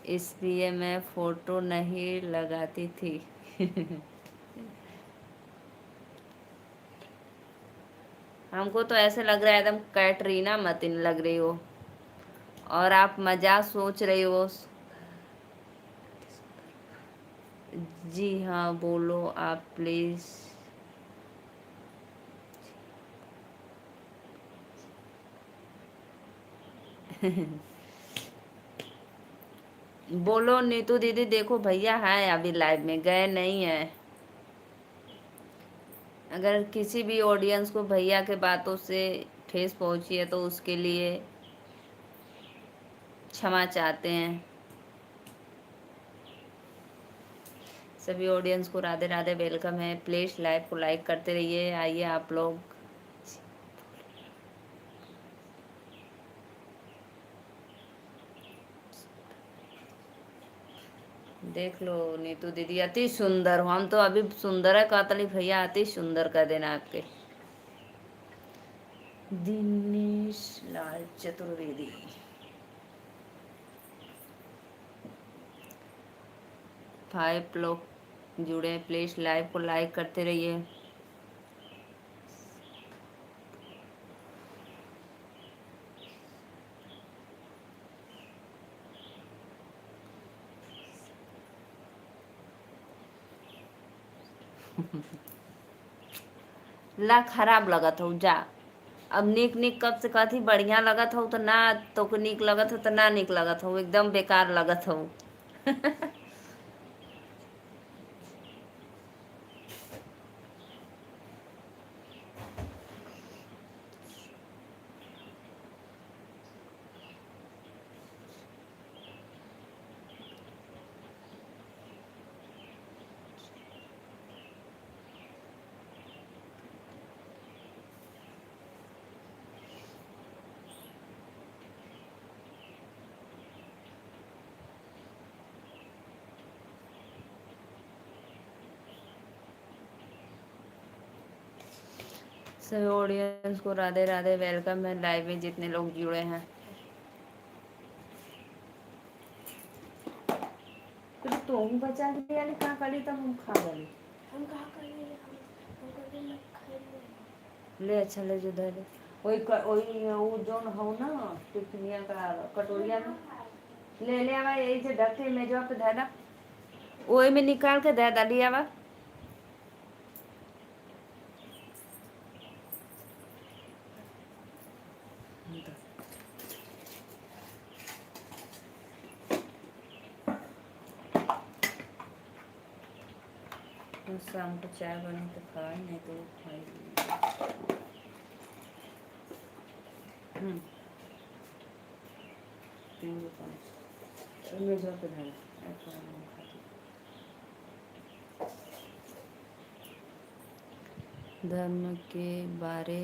इसलिए मैं फोटो नहीं लगाती थी। हमको तो ऐसे लग रहा है एकदम कैटरीना मतिन लग रही हो। और आप मजाक सोच रही हो। जी हाँ बोलो आप प्लीज। बोलो नीतू दीदी, देखो भैया है अभी लाइव में, गए नहीं है। अगर किसी भी ऑडियंस को भैया के बातों से ठेस पहुंची है तो उसके लिए क्षमा चाहते हैं। सभी ऑडियंस को राधे राधे, वेलकम है। प्लीज़ लाइव को लाइक करते रहिए। आइए आप लोग। देख लो नीतू दीदी, अति सुंदर हो। हम तो अभी सुंदर है कहतली भैया, अति सुंदर कर देना आपके। दिनेश लाल चतुर्वेदी। 5 लोग जुड़े, प्लीज लाइव को लाइक करते रहिए। ला खराब लगत हो जा। अब निक निक कब से कथी बढ़िया लगत हो तो ना, तो निक लगत हो तो ना निक लगत हो, एकदम बेकार लगत हो। सभी ऑडियंस को राधे राधे, वेलकम है लाइव में जितने लोग जुड़े हैं। तो तुम बचा लिया कहाँ करी, तब हम खा गए। हम कहाँ कर ले अच्छा ले जो दे दे। वही वो जोन हो ना टिफिनिया का कटोरिया में ले ले आवा, यही से ढके मेजवा पे धर दा, वही में निकाल के दे डाली आवा। तो शाम को चाय बनी तो खाए, नहीं तो खाई। मेजवा पे धर धर्म के बारे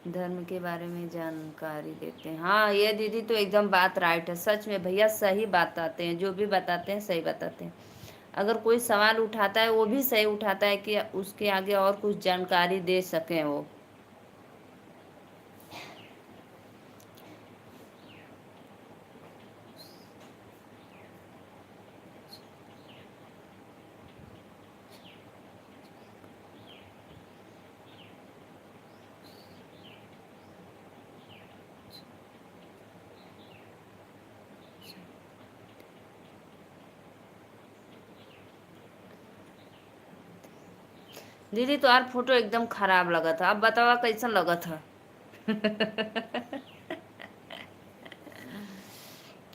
धर्म के बारे में जानकारी देते हैं। हाँ ये दीदी तो एकदम बात राइट है, सच में भैया सही बताते हैं, जो भी बताते हैं सही बताते हैं। अगर कोई सवाल उठाता है वो भी सही उठाता है कि उसके आगे और कुछ जानकारी दे सकें वो। दीदी तो यार फोटो एकदम खराब लगा था, अब बतावा कैसा लगा था।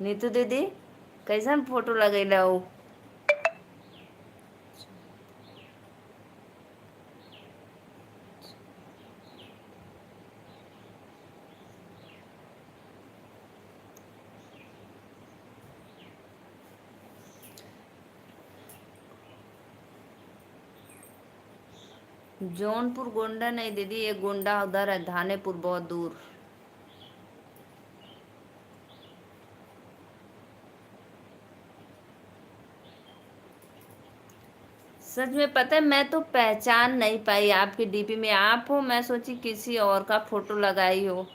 नीतू दीदी कैसन फोटो लगेला हो। जौनपुर गोंडा नहीं दीदी, ये गोंडा उधर है, धानेपुर बहुत दूर। सच में पता है, मैं तो पहचान नहीं पाई आपकी डीपी में आप हो, मैं सोची किसी और का फोटो लगाई हो।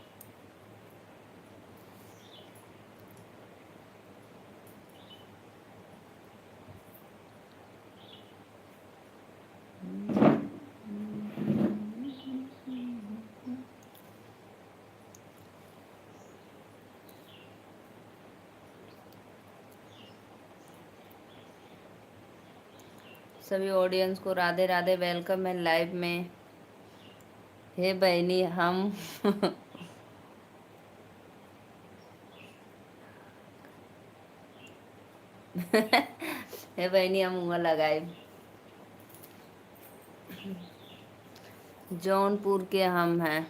सभी ऑडियंस को राधे राधे, वेलकम है लाइव में। हे बहनी हम हे बहनी हम मुँह लगाए। जौनपुर के हम हैं,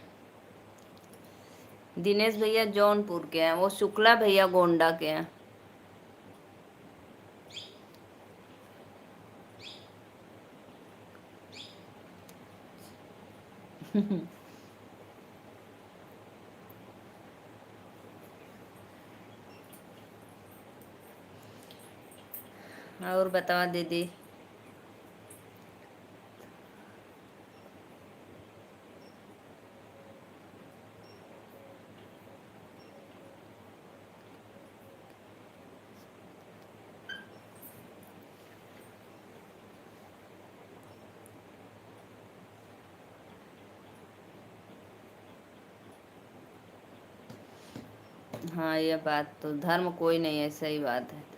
दिनेश भैया जौनपुर के हैं, वो शुक्ला भैया गोंडा के हैं। और बताओ दीदी। हाँ, ये बात तो, धर्म कोई नहीं है, सही बात है।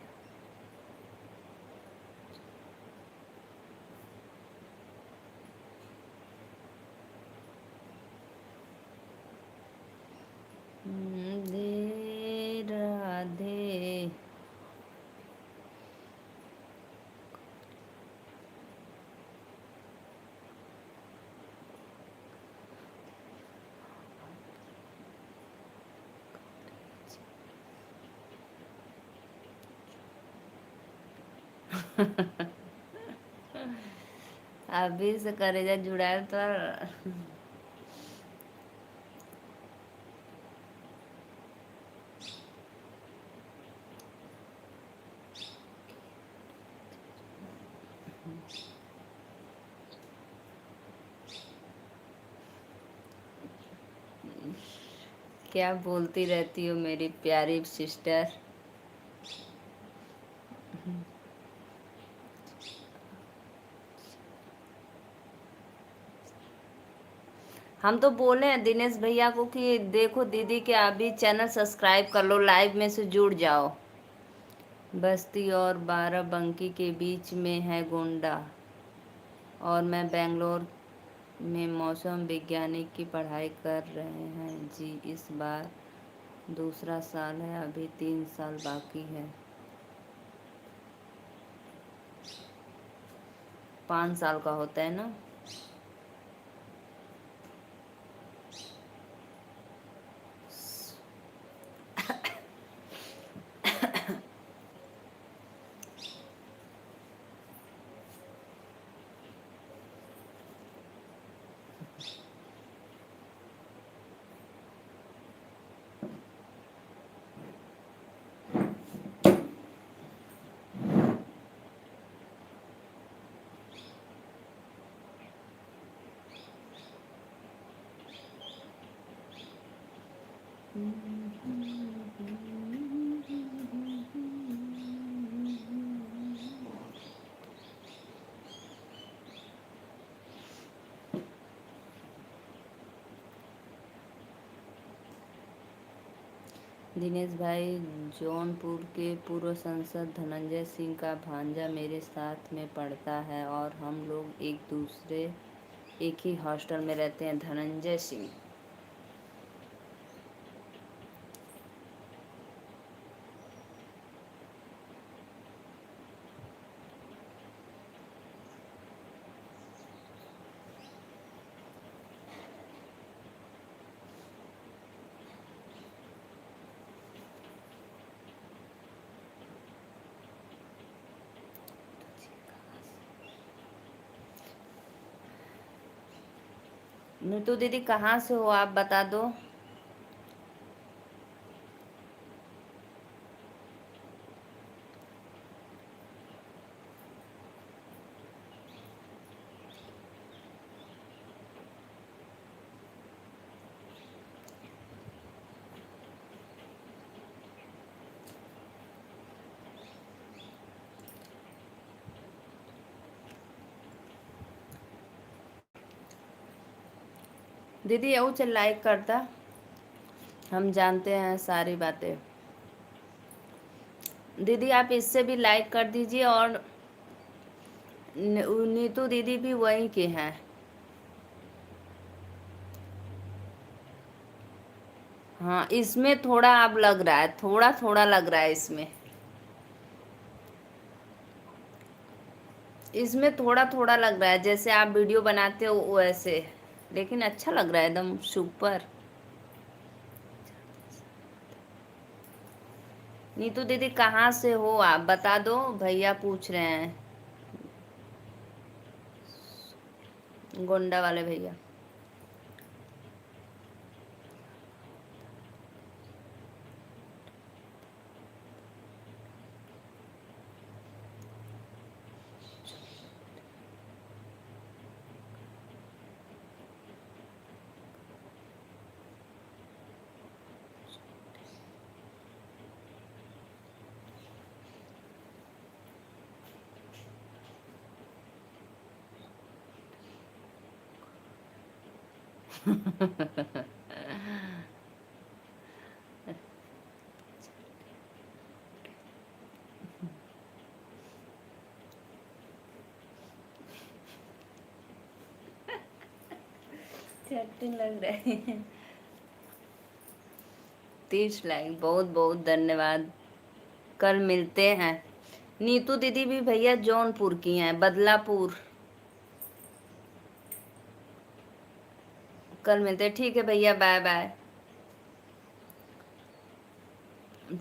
राधे राधे। अभी से करेजा जुड़ाए तो। क्या बोलती रहती हो मेरी प्यारी सिस्टर। हम तो बोले हैं दिनेश भैया को कि देखो दीदी के अभी चैनल सब्सक्राइब कर लो, लाइव में से जुड़ जाओ। बस्ती और बाराबंकी के बीच में है गोंडा, और मैं बेंगलोर में मौसम वैज्ञानिक की पढ़ाई कर रहे हैं जी। इस बार दूसरा साल है, अभी 3 साल बाकी है। 5 साल का होता है ना। दिनेश भाई, जौनपुर के पूर्व सांसद धनंजय सिंह का भांजा मेरे साथ में पढ़ता है और हम लोग एक ही हॉस्टल में रहते हैं। धनंजय सिंह। नीतू दीदी कहाँ से हो आप बता दो। दीदी यू चल लाइक करता, हम जानते हैं सारी बातें। दीदी आप इससे भी लाइक कर दीजिए, और नीतू दीदी भी वहीं के हैं। हाँ, इसमें थोड़ा अब लग रहा है, थोड़ा थोड़ा लग रहा है इसमें। इसमें थोड़ा थोड़ा लग रहा है, जैसे आप वीडियो बनाते हो वैसे, लेकिन अच्छा लग रहा है एकदम सुपर। नीतू दीदी कहाँ से हो आप बता दो, भैया पूछ रहे हैं, गोंडा वाले भैया। चट्टी लग रही है। 30 लाइक, बहुत बहुत धन्यवाद। कल मिलते हैं। नीतू दीदी भी भैया जौनपुर की हैं, बदलापुर। कल मिलते हैं, ठीक है भैया, बाय बाय।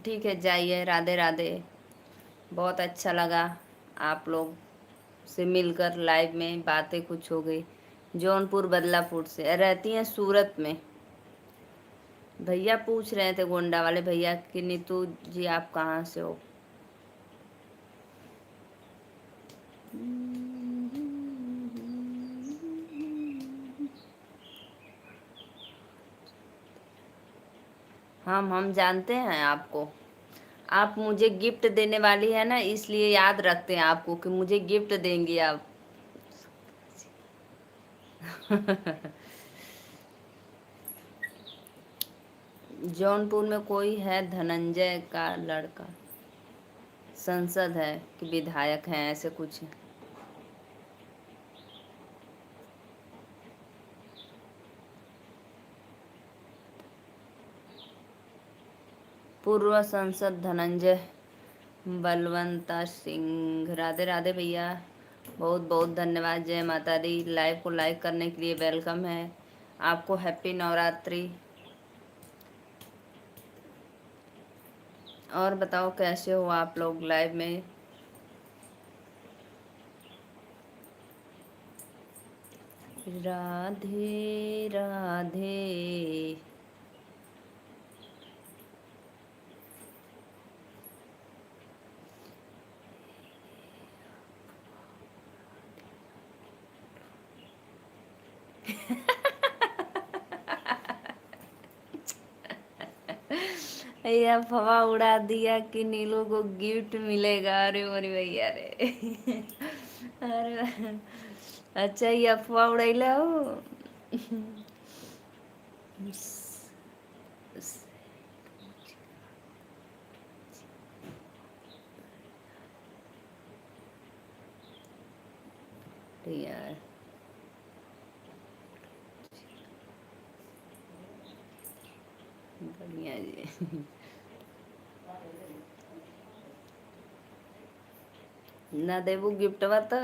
ठीक है, जाइए, राधे राधे। बहुत अच्छा लगा आप लोग से मिलकर, लाइव में बातें कुछ हो गई। जौनपुर बदलापुर से, रहती हैं सूरत में। भैया पूछ रहे थे, गोंडा वाले भैया, कि नीतू जी आप कहाँ से हो। हम जानते हैं आपको। आप मुझे गिफ्ट देने वाली है ना, इसलिए याद रखते हैं आपको कि मुझे गिफ्ट देंगी आप। जौनपुर में कोई है धनंजय का लड़का, संसद है कि विधायक हैं, ऐसे कुछ। पूर्व सांसद धनंजय बलवंता सिंह। राधे राधे भैया, बहुत बहुत धन्यवाद। जय माता दी। लाइव को लाइक करने के लिए वेलकम है आपको। हैप्पी नवरात्रि। और बताओ कैसे हो आप लोग लाइव में। राधे राधे। भैया फवा उड़ा दिया कि नीलू को गिफ्ट मिलेगा। अरे मोरी भैया रे। अरे अच्छा, ये अफवाह उड़ैला हो। यार बढ़िया जी। ना देबू गिफ्टवा तो।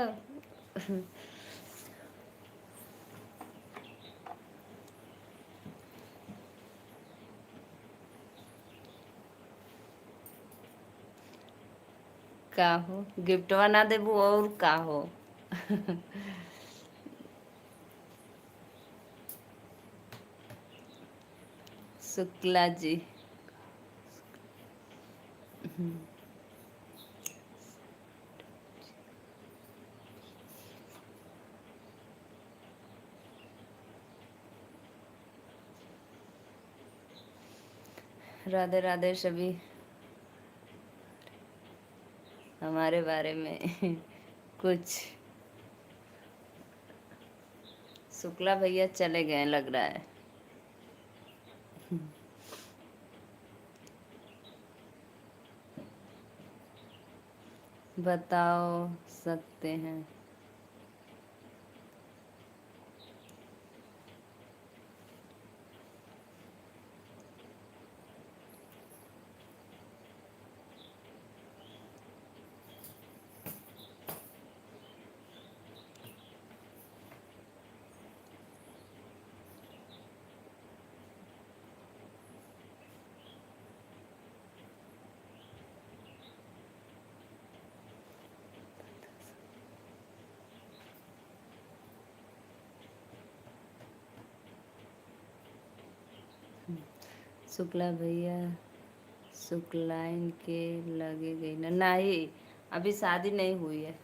का हो गिफ्टवा ना देबू और का हो। शुक्ला जी। राधे राधे सभी। हमारे बारे में कुछ। शुक्ला भैया चले गए लग रहा है। बताओ सकते हैं। शुक्ला भैया शुक्लाइन के लगे गई ना, नहीं अभी शादी नहीं हुई है।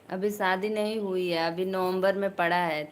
अभी शादी नहीं हुई है, अभी नवंबर में पड़ा है।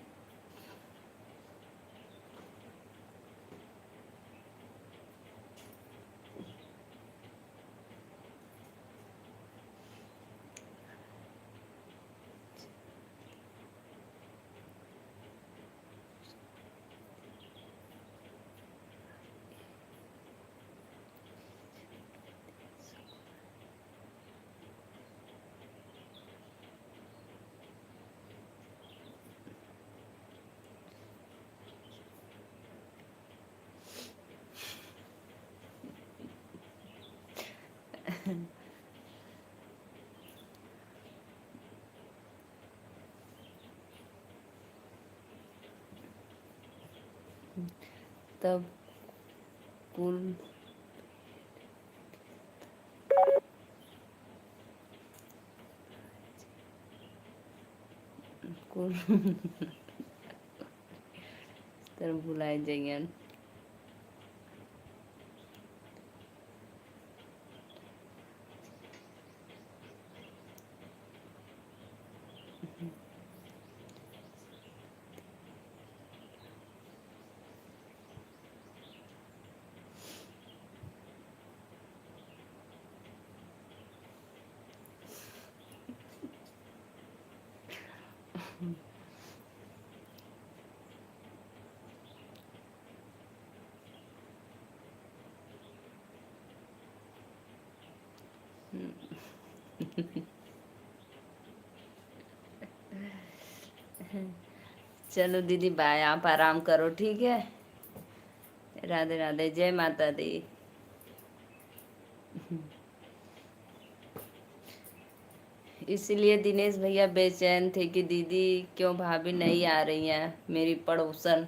तब कुल कुल तरह भुलाए जाइए। चलो दीदी बाय, आप आराम करो, ठीक है। राधे राधे, जय माता दी। इसलिए दिनेश भैया बेचैन थे कि दीदी क्यों भाभी नहीं आ रही हैं, मेरी पड़ोसन।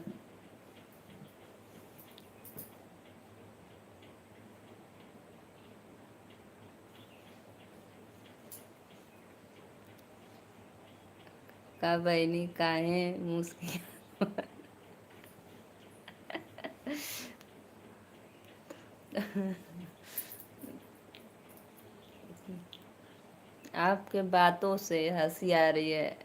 का बहनी काहे मुस्की आपके बातों से हंसी आ रही है।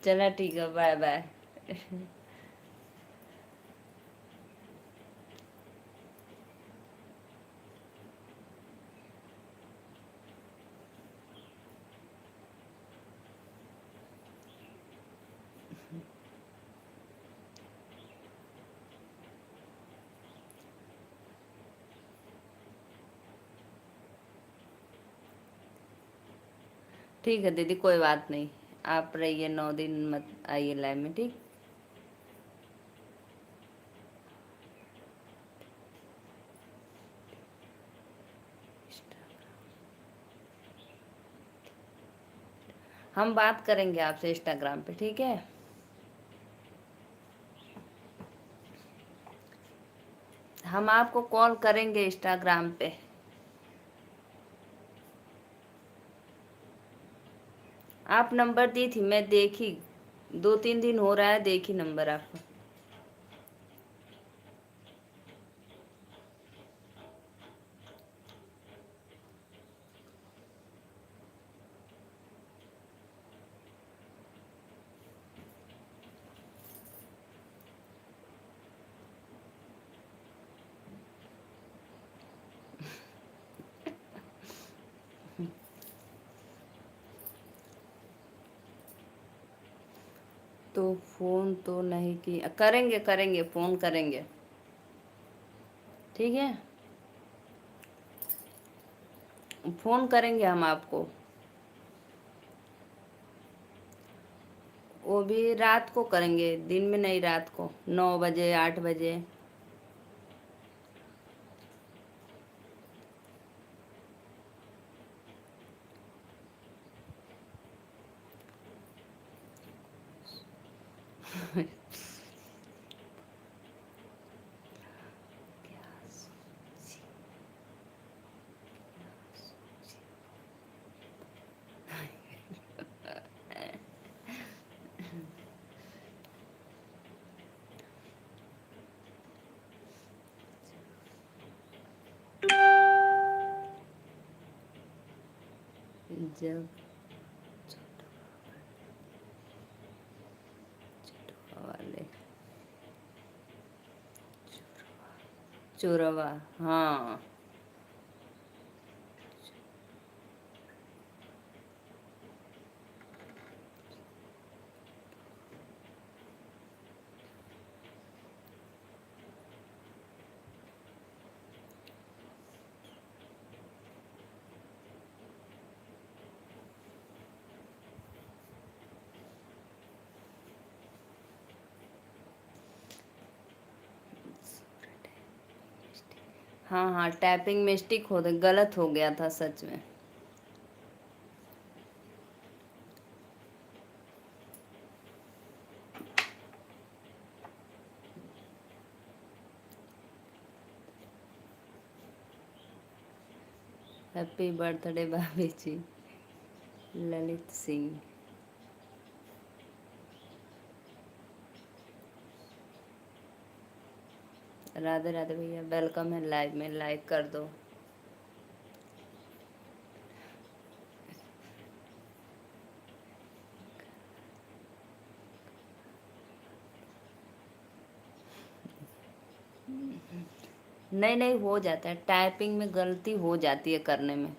चला ठीक है, बाय बाय। ठीक है दीदी, कोई बात नहीं, आप रहिए 9 दिन, मत आइए लाइव में, ठीक। हम बात करेंगे आपसे इंस्टाग्राम पे, ठीक है। हम आपको कॉल करेंगे इंस्टाग्राम पे। आप नंबर दी थी, मैं देखी, 2-3 दिन हो रहा है, देखी नंबर आपका। तो फोन तो नहीं किया, करेंगे करेंगे, फोन करेंगे, ठीक है। फोन करेंगे हम आपको। वो भी रात को करेंगे, दिन में नहीं, रात को 9 बजे 8 बजे। जब वाले चोरवा, हाँ। हाँ हाँ, टैपिंग मिस्टेक हो गई, गलत हो गया था सच में। हैप्पी बर्थडे भाभी जी। ललित सिंह। राधे राधे भैया, वेलकम है लाइव में, लाइक कर दो। नहीं नहीं, हो जाता है, टाइपिंग में गलती हो जाती है करने में।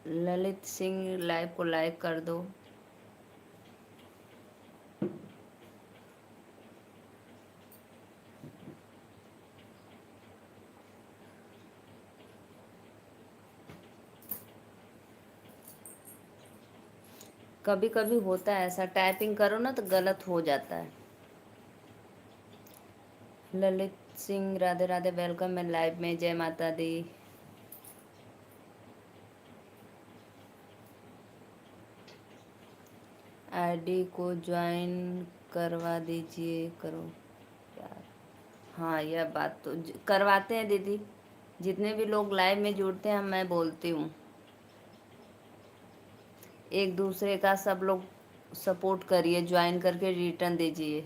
ललित सिंह लाइव को लाइक कर दो। कभी कभी होता है ऐसा, टाइपिंग करो ना तो गलत हो जाता है। ललित सिंह राधे राधे, वेलकम है लाइव में, जय माता दी। आईडी को ज्वाइन करवा दीजिए, करो यार। हाँ, यह बात तो करवाते हैं दीदी, जितने भी लोग लाइव में जुड़ते हैं मैं बोलती हूँ, एक दूसरे का सब लोग सपोर्ट करिए, ज्वाइन करके रिटर्न दीजिए।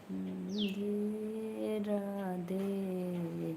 राधे राधे।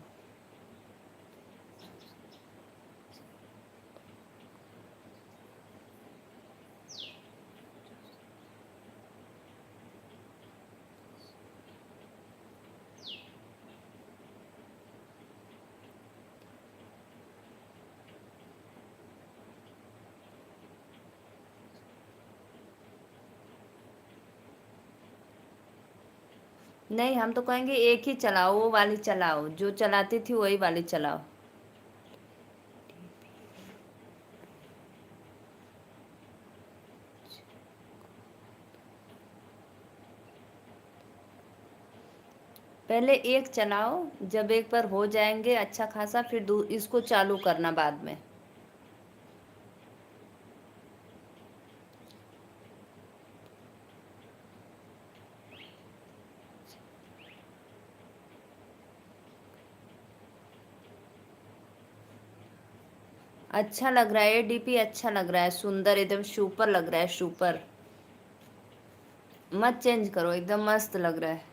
नहीं, हम तो कहेंगे एक ही चलाओ, वो वाली चलाओ जो चलाती थी, वही वाली चलाओ। पहले एक चलाओ, जब एक बार हो जाएंगे अच्छा खासा, फिर इसको चालू करना बाद में। अच्छा लग रहा है, ये डीपी अच्छा लग रहा है, सुंदर, एकदम सुपर लग रहा है, सुपर। मत चेंज करो, एकदम मस्त लग रहा है।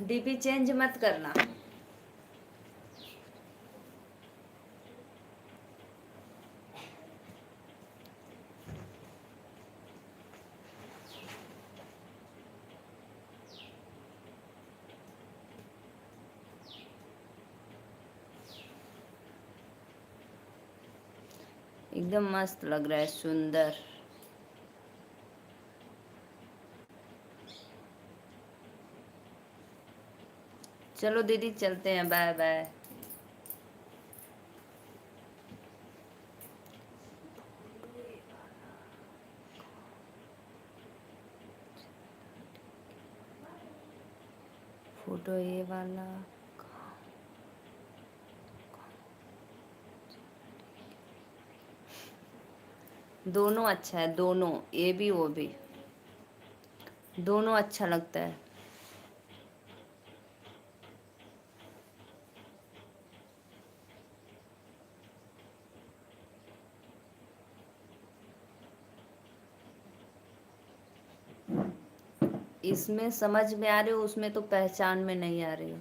डीपी चेंज मत करना। एकदम मस्त लग रहा है, सुंदर। चलो दीदी, चलते हैं, बाय बाय। फोटो ये वाला। दोनों अच्छा है, दोनों, ये भी वो भी, दोनों अच्छा लगता है। इसमें समझ में आ रही हो, उसमें तो पहचान में नहीं आ रही हो।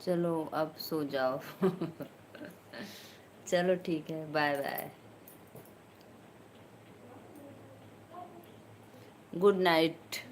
चलो अब सो जाओ। चलो ठीक है, बाय बाय, गुड नाइट।